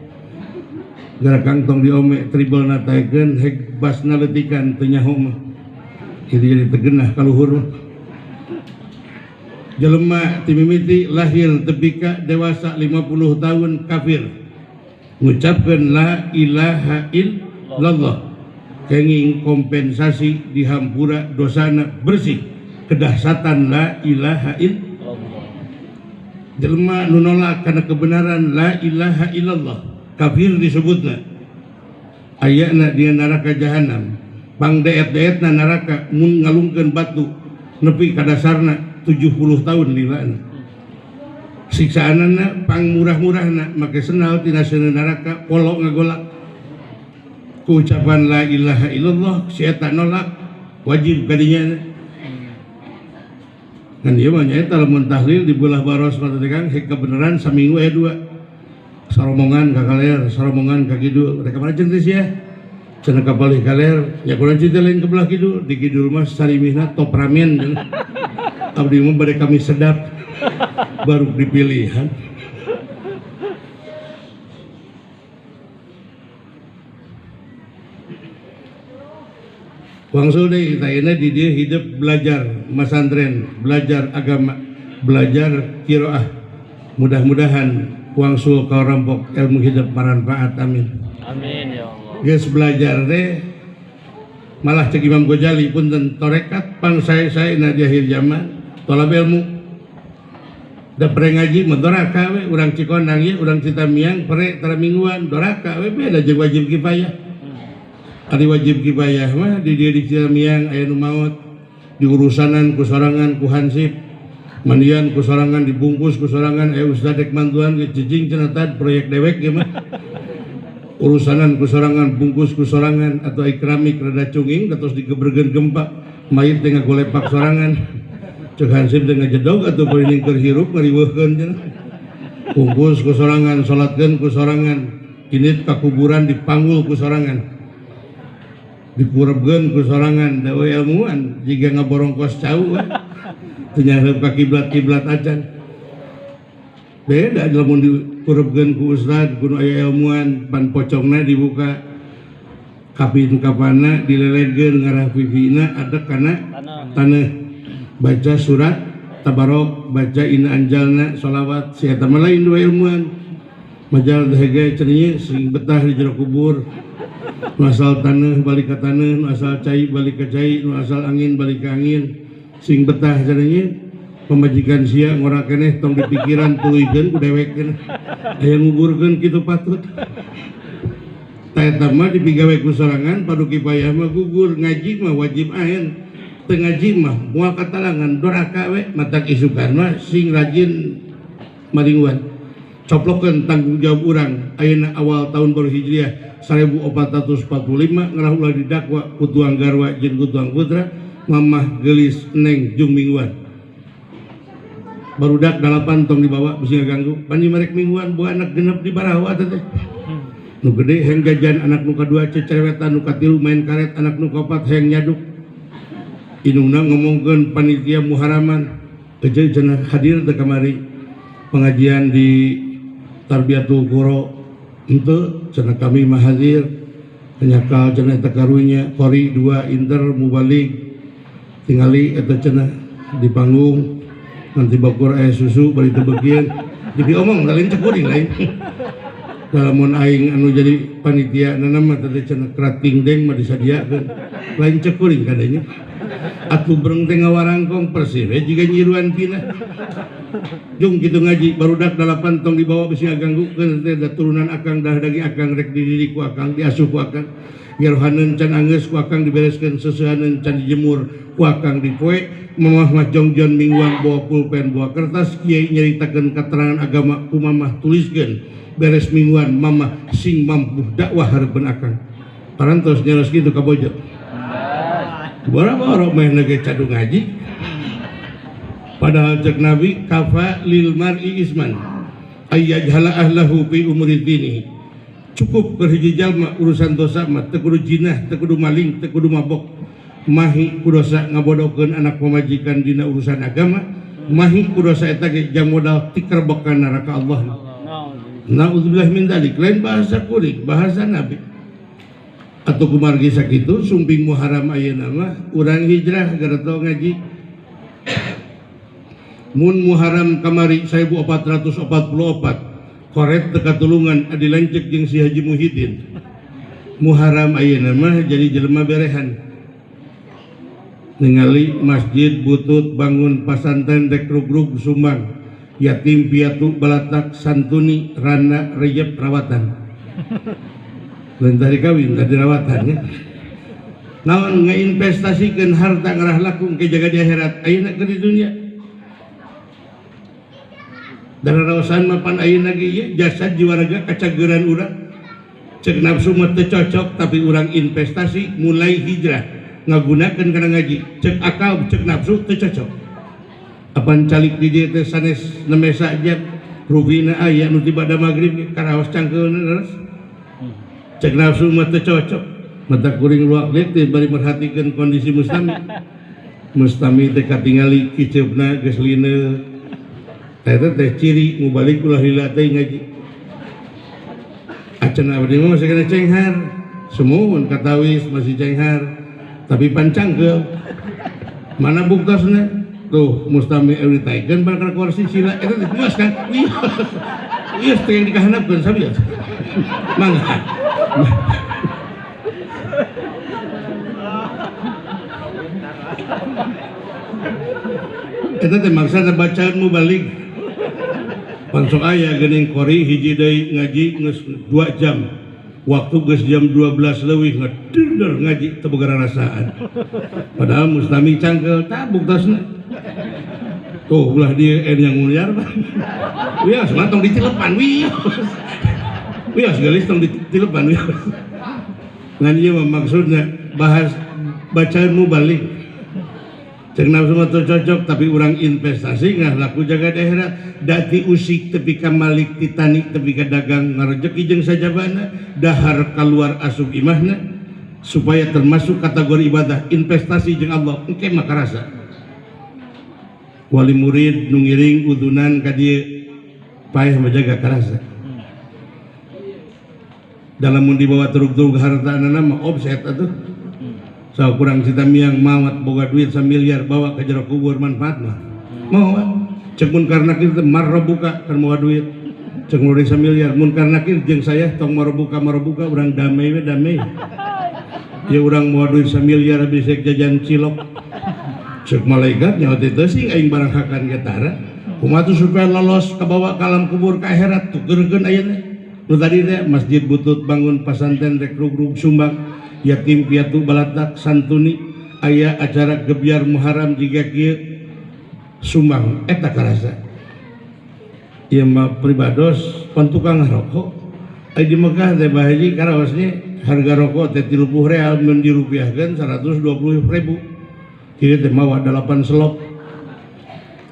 gara kangtong diome tribal nataikeun heg basna leutikan teu nyaho mah itu jadi tegenah ka luhur mah jelema timimiti lahir teu ka dewasa 50 tahun kafir ngucapkeun la ilaha illallah kenging kompensasi di hampura dosana bersih kedahsatan la ilaha illallah. Jelema nu nolak kana kebenaran la ilaha illallah kafir disebutna. Ayana dia neraka jahanam, pangdeet-deetna neraka mun ngalungkeun batu nepi ka dasarna 70 tahun lilana. Siksaanana pang murah-murahna make senal tina seuneu neraka polok ngagolak. Ku ucapan la ilaha illallah si eta nolak wajib kadinya. Kan ieu mah nyaeta lamun tahlil dibelah baros mata tegang hek kebenaran saminggu aya 2. Saromongan ka kaler, saromongan ka kidul. Rek mana centris ya? Cenah ka balik kaler, ya kurang cinta lain ke belah kidul. Di kidul mah sarimihna top ramen. Abdi mah bade kami sedap. Baru dipilihan. Wangsul deui tayana di dia hidup belajar masantren, belajar agama, belajar qiraah. Mudah-mudahan wangsul kau rampok ilmu hidup bermanfaat, amin. Amin ya Allah. Geus belajar deh, malah cek Imam Ghazali pun torekat pang saya na jahil zaman tolab ilmu. Da pere ngaji mah doraka we, urang Cikondang ye, urang Citamiang pere tara mingguan doraka we beda jeung wajib kifayah. Ari wajib kifayah mah di dieu di Citamiang aya nu maot diurusanan ku sorangan ku hansip. Mandian ku sorangan dibungkus ku sorangan ustad dek mantuan ke cicing cenah tad proyek dewek ge mah urusanan ku sorangan bungkus ku sorangan atau ikramik rada cunging terus digebregeun gempa mayit teh ngagolepak sorangan ceuk hansip teh ngajedog atuh peuning keur hirup ngariweuhkeun cenah bungkus ku sorangan salatkeun ku sorangan init ka kuburan dipanggul ku sorangan dipurebkeun ku sorangan da we ilmuan jiga ngaborongkos cau ternyata ka kiblat acan beda lamun diurupkeun ku ustad kudu aya ilmuan pan pocongna dibuka kapin kapana dileledkeun ngarah pipina adek kana taneuh baca surat tabarok baca inna anjalna sholawat si eta mah lain dua ilmuan majal dahege cenah sing betah di jero kubur nu asal taneuh balik ka taneuh nu asal cai balik ka cai nu asal angin balik ka angin sing betah caranya pemajikan sia ngora keneh tong dipikiran tuluikeun ku dewek keneh aya nguburkeun kitu patut ta eta mah dipigawe ku sorangan padu kifayah mah gugur ngaji mah wajib ain teu ngaji mah moal katalangan doraka we matak isukan mah sing rajin maringuan coplokkeun tanggung jawab urang ayeuna awal tahun baru hijriah 1445 ngarah ulah didakwa ku tuang garwa jeung ku tuang putra mamah gelis neng jung mingguan barudak 8 tong dibawa bisi ngaganggu pandi merek mingguan bu anak genep di barawa teh nu gede heng jajan anak nu kadua cecerewetan nu katilu main karet anak nu kaopat heng nyaduk inungna ngomongkeun panitia muharaman eueuh cenah hadir teh kamari pengajian di Tarbiyatul Qura henteu cenah kami mah hadir penyakal cenah teh karunya Qori 2 Inter Mubalik tingali eta cenah di panggung nanti bakur aya susu bari teu beukeun jadi omong lain cek kuring lain dalamun aing anu jadi panitia nana mah teh cenah krating deng mah disadiakeun lain cek kuring kadanya atuh bereng teh ngawarangkong persis we jiga nyiruan tina jung kitu ngaji barudak 8 tong dibawa bisi ngaganggukeun teh da turunan akang dah daging akang rek dididik ku akang diasuh ku akang ngerohaneun can anggeus ku akang dibereskeun seusehaneun can dijemur ku akang dipoe mamah mah jongjon mingguan bawa pulpen bawa kertas kiai nyaritakeun keterangan agama ku mamah tuliskeun beres mingguan mamah sing mampu dakwah hareupeun akang parantos nyaros kitu ka bojo boro-boro meh nege cadu ngaji padahal cek Nabi kafa lil mar'i isman ayyajhala ahlahu fi umri dini cukup berhiji jalma urusan dosa mah teu kudu jinah teu kudu maling teu kudu mabok mahi kudosa ngabodokeun anak pemajikan dina urusan agama mahi kudosa eta ge jang modal tikerbekan neraka Allah naudzubillah min dzalik lain bahasa kuring bahasa Nabi atau kumargi sakitu sumping muharam ayeuna mah urang hijrah gara teu ngaji mun muharam kamari 1444 koret teka tulungan adi lancek jeung si Haji Muhyiddin Muharram ayeuna mah jadi jelema berehan ningali masjid butut bangun pasantren rek rugrug sumbang yatim piatu balatak santuni rana rejep rawatan lain tadi kawin tadi rawatan ya naon ngainvestasikeun harta ngarah laku ke jaga di akhirat ayeuna ke di dunia dan raosan mapan ayeuna ge ieu jasad jiwa raga kacageran urang cek nafsu mah teu cocok tapi urang investasi mulai hijrah ngagunakeun kana ngaji cek akal cek nafsu teu cocok apan calik di dieu teh sanes nemesa jam rubina aya nu tibada magrib karaos cangkeun terus cek nafsu mah teu cocok mata kuring luak liat teh bari merhatikeun kondisi mustami teh katingali kiceupna geus lina eta teh ciri mubalik ulah lila teh ngaji acan abdi mah masih kena cenghar semuun katawis masih cenghar tapi pancangkeul mana buktosna tuh mustami euy taikeun bakal kursi sila eta teh geus kan ieu teh yang dikahanapkeun sabieu mangga eta teh maksudna bacaan mubalik pansok aya geuning kori hiji deui ngaji geus 2 jam waktu geus jam 12 leuwih ngedender ngaji teu boga rasaan padahal mustami cangkeul tah buktosna tuh ulah dia yang nguliar wios mah tong ditilepan wios gelis tong ditilepan wios ngan ieu mah maksudna bahas bacaan mubalik cek nafsu mah teu cocok tapi urang investasi ngah laku jaga daerah dati usik tepi ka malik titani tepi ka dagang ngarejeki jeung sajabana dahar keluar asup imahna supaya termasuk kategori ibadah investasi jeung Allah engke mah karasa wali murid nu ngiring udunan ka dieu paeh menjaga karasa dalam mun dibawa terug-terug hartana mah offset atuh so kurang cita miang mawat boga duit 1 miliar bawa ke jero kubur manfaat mah mau cek mun karena kita marrabuka kan mau duit cek mun 1 miliar mun karena kita jeung saya tong marrabuka urang damai we damai ya urang mau duit 1 miliar bisa jajan cilok cek malaikat nyawa teh sing aing barang hakan getara kumaha tuh supaya lolos ke bawah ka alam kubur ka akhirat tukeurkeun ayeuna nu tadi teh masjid butut bangun pasantren rek rugrug sumbang yatim piatu balatak santuni aya acara gebyar Muharram jiga kieu sumbang eta karasa ieu mah pribados pan tukang ngarokok ai di Mekah teh bahaji karaosnya harga rokok teh 30 real mun dirupiahkeun 120.000 kieu teh mawa 8 selop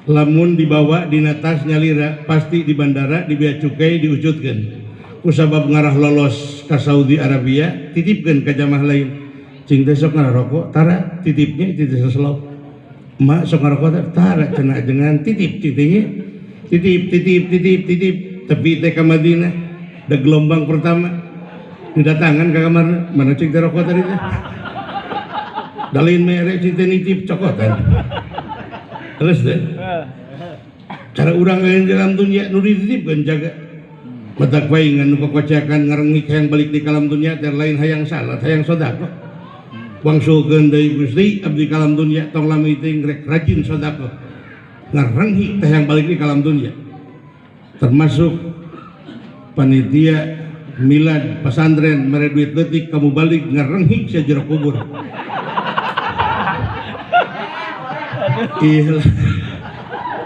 lamun dibawa dina tas nyalira pasti di bandara di bea cukai diujudkeun kusabab ngarah lolos ke Saudi Arabia titipkeun ka jamaah lain cing teh sok ngarokok tara titipnya titip seselop mak sok ngarokok tara cenah jengan titip titipnya titip tepi teh ka Madinah da gelombang pertama didatangan ka kamarna mana cing teh rokok tadi teh dalin mere cing teh nitip cokotan terus teh cara urang lain dalam dunia nu dititipkeun jaga matak bae ngan nu kokocakan ngarengik hayang balik di kalam dunia teh lain hayang salat hayang sedekah wangsulkeun deui Gusti abdi kalam dunia tong lami teh rek rajin sedekah ngarengik teh hayang balik di kalam dunia termasuk panitia milad pesantren mere duit leutik kamu balik ngarengik sia jero kubur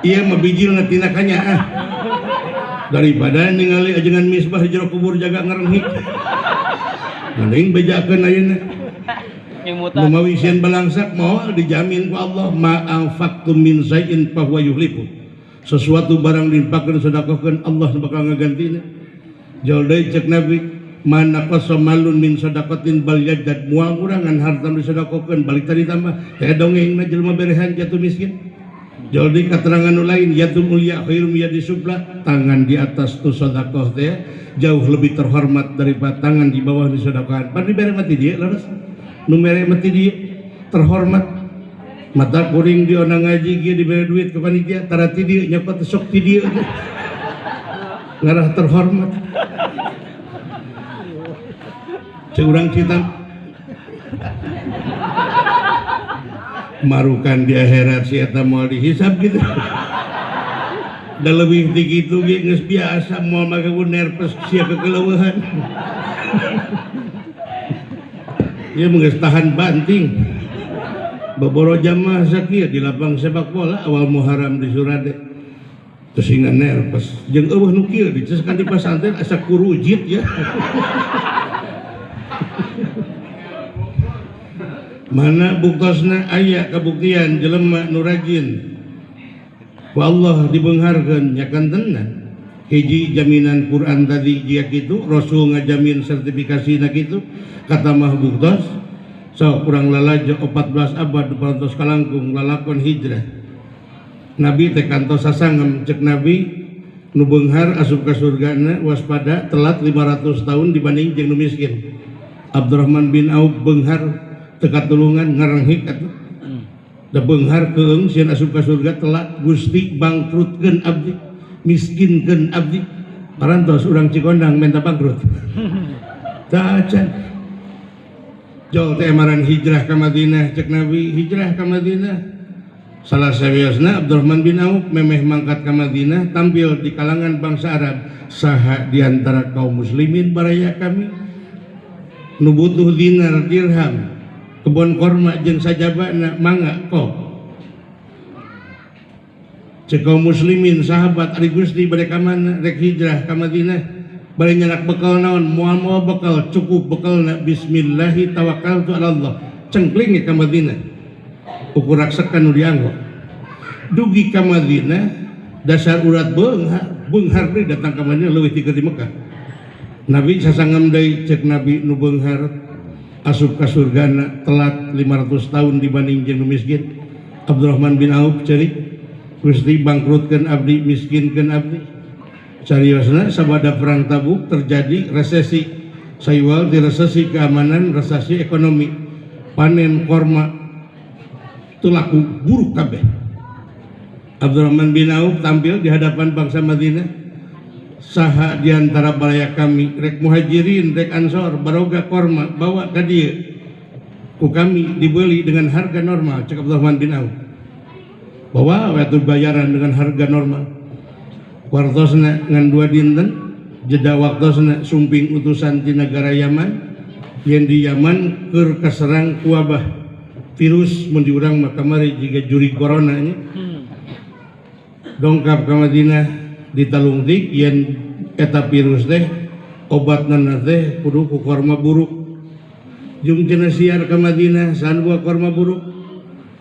iya mah bijil ngatina kanya daripada ningali ajengan misbah di jero kubur jaga ngarengik mending bejakeun ayeuna nu mawisian balangsak moal dijamin ku Allah ma'anfaqtum min shay'in fa huwa yuhlifu sesuatu barang diinfakkeun sedekahkeun Allah bakal ngagantina jol deui cek Nabi mana qasamalun min sadaqatin bal yajad mual kurangan harta disedekahkeun balik tadi tambah teh dongengna jelema berehan jatuh miskin jadi keterangan lain yadul mulia khairum yadi subla tangan di atas tu sedekah teh jauh lebih terhormat daripada tangan di bawah di sedekah pan dibere mati dia leres nu mere mati dia terhormat mata kuring di ona ngaji kieu dibere duit ke panitia tara ti dieu nyokot sok ti dieu ngarah terhormat cek urang kita marukan di akhirat si eta moal dihisab gitu. Da lebih ti kitu ge geus biasa moal make nerpes sia kekeleueuhan. Ieu geus tahan banting. Baboro jamaah sakieu di lapang sepak bola awal Muharram di Surade. Terus hingga nerpes jeung eueuh nu kieu diceskan di pasantren asa kurujit ya. Mana buktosna aya kabuktian jelema nu rajin ku Allah dibeungharkeun nyakan tenan. Hiji jaminan Quran tadi jia kitu, Rasul ngajamin sertifikasina kitu, kata mah buktos. So urang lalajo 14 abad parantos kalangkung lalakon hijrah. Nabi teh kantos sasangem cek Nabi nu beunghar asup ka surgana waspada telat 500 tahun dibanding jeung nu miskin. Abdurrahman bin Auf beunghar teu katulungan ngarenghik atuh. Da beunghar keung sieun asup ka surga telat Gusti bangkrutkeun abdi, miskinkeun abdi. Parantos urang Cikondang menta bangkrut. Tah acan. Jol teh amaran hijrah ka Madinah cek Nabi hijrah ka Madinah. Salah sawiosna Abdurrahman bin Auf memeh mangkat ka Madinah tampil di kalangan bangsa Arab. Saha di antara kaum muslimin baraya kami nu butuh dinar dirham kebon korma jeung sajabana mangga kok. Cek kaum muslimin sahabat ari Gusti bade ka mana rek hijrah ka Madinah. Bari nyanak bekal naon moal bekal cukup bekalna bismillahi tawakkaltu ala Allah cengkling ka Madinah ukur raksakan nu dianggo dugi ka Madinah dasar urat beunghar deui datang ka Madinah leuwih ti keur di Mekah. Nabi sasangem deui cek Nabi nu beunghar asup ka surgana telat 500 tahun dibanding jeung nu miskin. Abdurrahman bin Auf ceurik Gusti bangkrutkeun abdi miskinkeun abdi. Cariosna sabada perang Tabuk terjadi resesi saywal di resesi keamanan resesi ekonomi panen korma itu laku buruk kabeh. Abdurrahman bin Auf tampil di hadapan bangsa Madinah. Saha di antara balaya kami rek muhajirin rek ansor baroga korma bawa ka dieu ku kami dibeli dengan harga normal cek Abdurrahman bin Auf. Bawa waktu bayaran dengan harga normal. Wartosna ngan 2 dinten jeda waktosna sumping utusan di negara Yaman yang di Yaman keur kaserang ku wabah virus mun diurang mah kamari jiga juri corona nya. Dongkap ka Madinah ditalungtik yen eta virus teh obatna teh kudu ku korma buruk. Jeung cenah siar ka Madinah saan buah korma buruk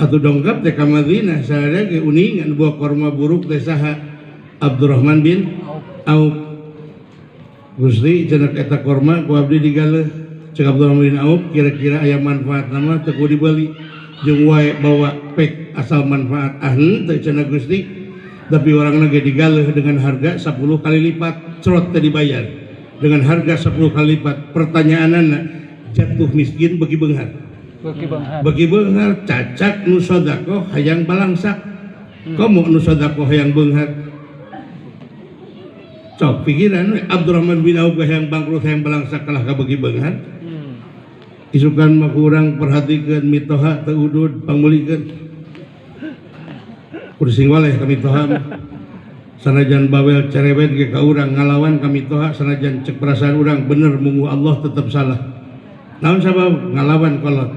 atuh dongkap teh ka Madinah sadaya ge uningan buah korma buruk teh saha Abdurrahman bin Auf. Gusti cenah eta korma ku abdi digaleh cek Abdurrahman bin Auf kira-kira aya manfaat nama teu ku dibeli jeung wae bawa pek asal manfaat teu cenah Gusti tapi orangna ge digaleh dengan harga 10 kali lipat cerot teh dibayar dengan harga 10 kali lipat. Pertanyaanna jatuh miskin bagi beunghar cacak nu sedekah hayang balangsak komo nu sedekah hayang beunghar. Cok pikiran Abdurrahman bin Auf yang bangkrut yang balangsak kalah ka bagi beunghar. Isukan mah kurang perhatikeun mitoha teu udud pangmulikeun. Kursing waleh ka mitoha sanajan bawel cerewet ge ka urang ngalawan ka mitoha sanajan cek perasaan urang bener munggu Allah tetep salah. Naon sabab ngalawan kolot.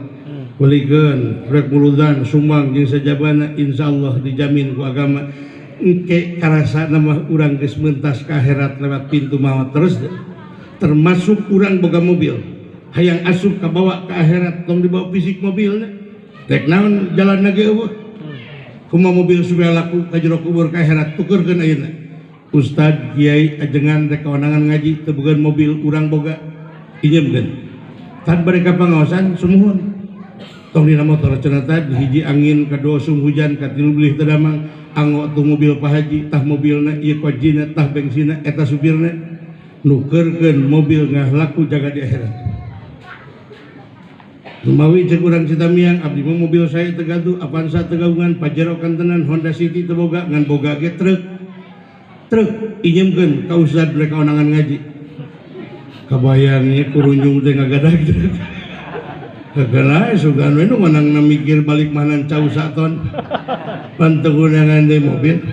Kulikeun rek muludan sumbang jeung sajabana insyaallah dijamin ku agama. Engke karasa nama urang geus mentas ka akhirat lewat pintu maut terus termasuk urang boga mobil hayang asup ka bawa ka akhirat tong dibawa fisik mobilna rek naon jalanna ge eueuh kumaha mobil supaya laku ka jero kubur ka akhirat tukeurkeun ayeuna. Ustad kiai ajengan rek kawanangan ngaji teu boga mobil urang boga injeumkeun tad bari ka pangaosan sumuhun tong dina motor cenah tadi hiji angin kadua sum hujan katilu beulih teu damang anggo tuh mobil Pak Haji tah mobilna ieu kojina tah bengsina eta supirna nukeurkeun mobil ngahlaku jaga di akhirat. Lumawi cek urang Citamiang abdi mah mobil saya teu gaduh Avanza teu gaungan Pajero kantenan Honda City teu boga ngan boga ge truk injeumkeun ka ustad rek kawanangan ngaji kabayangnya kurunjung teh ngagadag kagana sugan we nu menang mikir balik manan cau saton pantegunan teh mobil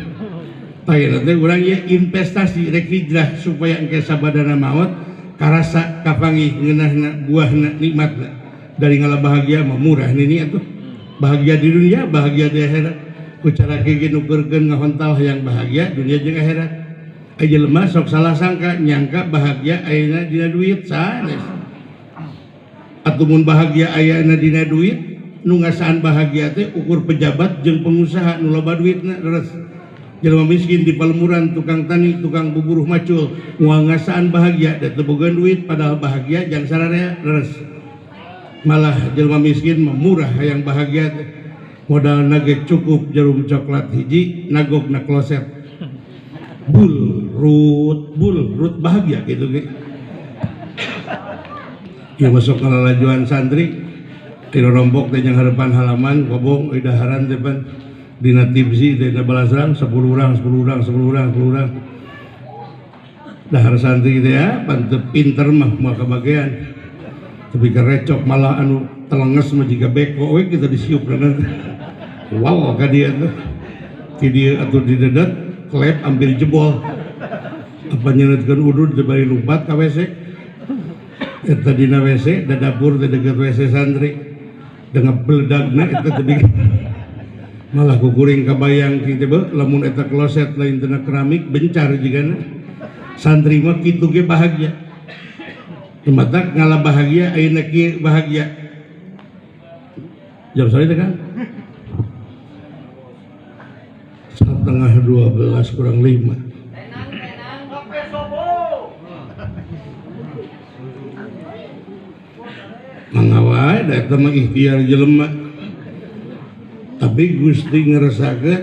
tayana teh urang ye investasi rek hijrah supaya engke sabadana maot karasa kapangih ngeunahna buahna nikmatna dari ngala bahagia mah murah nini atuh bahagia di dunia bahagia di akhirat ku cara kieu nukeurkeun ngahontal hayang bahagia dunia jeung akhirat aja lemah sok salah sangka nyangka bahagia ayeuna dina duit sanes atuh mun bahagia ayeuna dina duit nu ngasaan bahagia teh ukur pejabat jeung pengusaha nu loba duitna leres jelema miskin di palemuran tukang tani tukang buburuh macul moal ngasaan bahagia da teu boga duit padahal bahagia jang sararea leres malah jelema miskin mah murah hayang bahagia teh modal nage cukup jarum coklat hiji nagogna kloset rut bahagia gitu ge. Ya masuk ke lalajuan santri tina rombok teh yang harapan halaman kobong idaharan teh pan dina tipsi teh balasrang 10 urang dahar santri teh ya pan teu pinter mah moal kabagean tapi kerecok malah anu telenges mah jiga beko we kita disiupna wow ka dia tuh ti dieu atuh didedet klep hampir jebol apa nyeunutkeun udud teu bari lumpat ka WC eta dina WC da dapur teh deukeut WC santri dengan beledagna eta teh bikin malah kukuring kabayang kitu teh lamun eta kloset lain tina keramik bencar jigana santri mah kitu ge bahagia matak ngalah bahagia ayeuna kieu bahagia jam sore teh kan 11:30 kurang 5 mangawai da eta mah ikhtiar jelema tapi Gusti ngerasakeun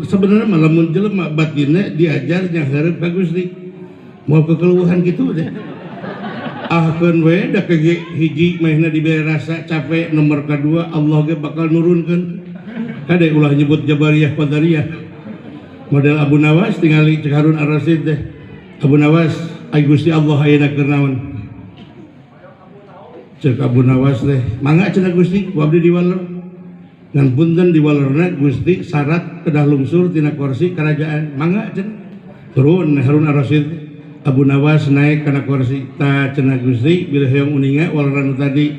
sebenarnya mah lamun jelema batinna diajar jeung hareup ka Gusti moal kekeluhan kitu teh ahkeun we da ke hiji mahna dibere rasa capek nomor kadua Allah ge bakal nurunkeun kade ulah nyebut Jabariyah Qadariyah model Abu Nawas tingali cek Harun Ar-Rasyid teh Abu Nawas ai Gusti Allah ayeuna keur naon cek Abu Nawas teh mangga cenah Gusti ku abdi diwaler ngan punten diwalerna Gusti syarat kedah lungsur tina kursi kerajaan mangga cenah turun Harun Ar-Rasyid Abu Nawas naik kana kursi ta cenah Gusti bila hoyong uninga waleran tadi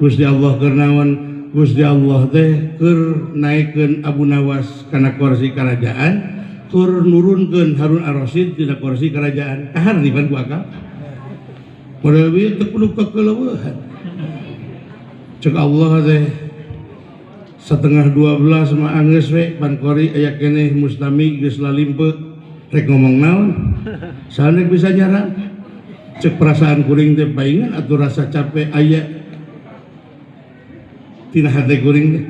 Gusti Allah keur naon Gusti Allah teh keur naikeun Abu Nawas kana kursi kerajaan keur nurunkeun Harun Ar-Rasyid tina kursi kerajaan kahar di pan ku akal model ieu teu kudu kekeleueuhan cek Allah teh 11:30 mah anggeus we pan kori aya keneh mustami geus lalimpe rek ngomong naon sanes bisa nyarang cek perasaan kuring teh paingan atuh rasa capek aya tina hate kuring teh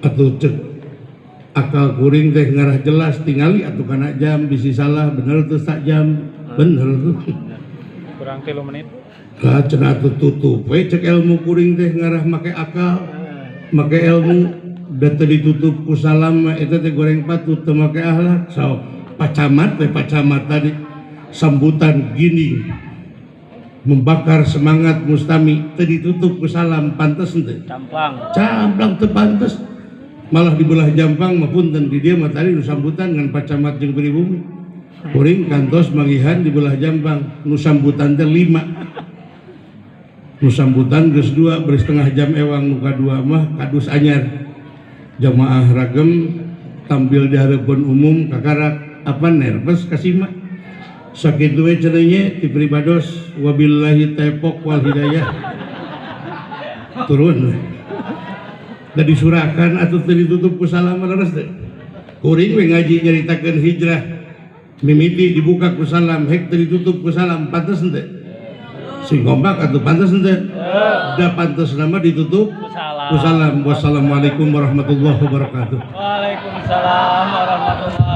atuh cek akal kuring teh ngarah jelas tingali atuh kana jam bisi salah bener tuh sak jam bener tuh kurang 3 menit lah cenah atuh tutup we cek ilmu kuring teh ngarah make akal make ilmu da teu ditutup ku salam mah eta teh goreng patut teu make akhlak saw pacamat tadi sambutan gini membakar semangat mustami teu ditutup ku salam pantes teu camplang teu pantes malah dibelah jampang mah punten di dieu mah tadi nu sambutan ngan pacamat jeung pribumi kuring kantos mangihan dibelah jampang nu sambutan teh 5 nu sambutan geus 2 beri setengah jam ewang nu kadua mah kadus anyar jamaah ragem tampil di harapan umum kakarak apa nervous kasima sakitu we cenah nya ti pribados wabillahi tepok wal hidayah turun da disurahkan atuh teu ditutup ku salam leres teh kuring we ngaji nyaritakeun hijrah mimiti dibuka ku salam hek teu ditutup ku salam pantes teu sing kompak atuh pantes teu da pantes nama ditutup ku salam wassalamualaikum warahmatullahi wabarakatuh Waalaikumsalam warahmatullahi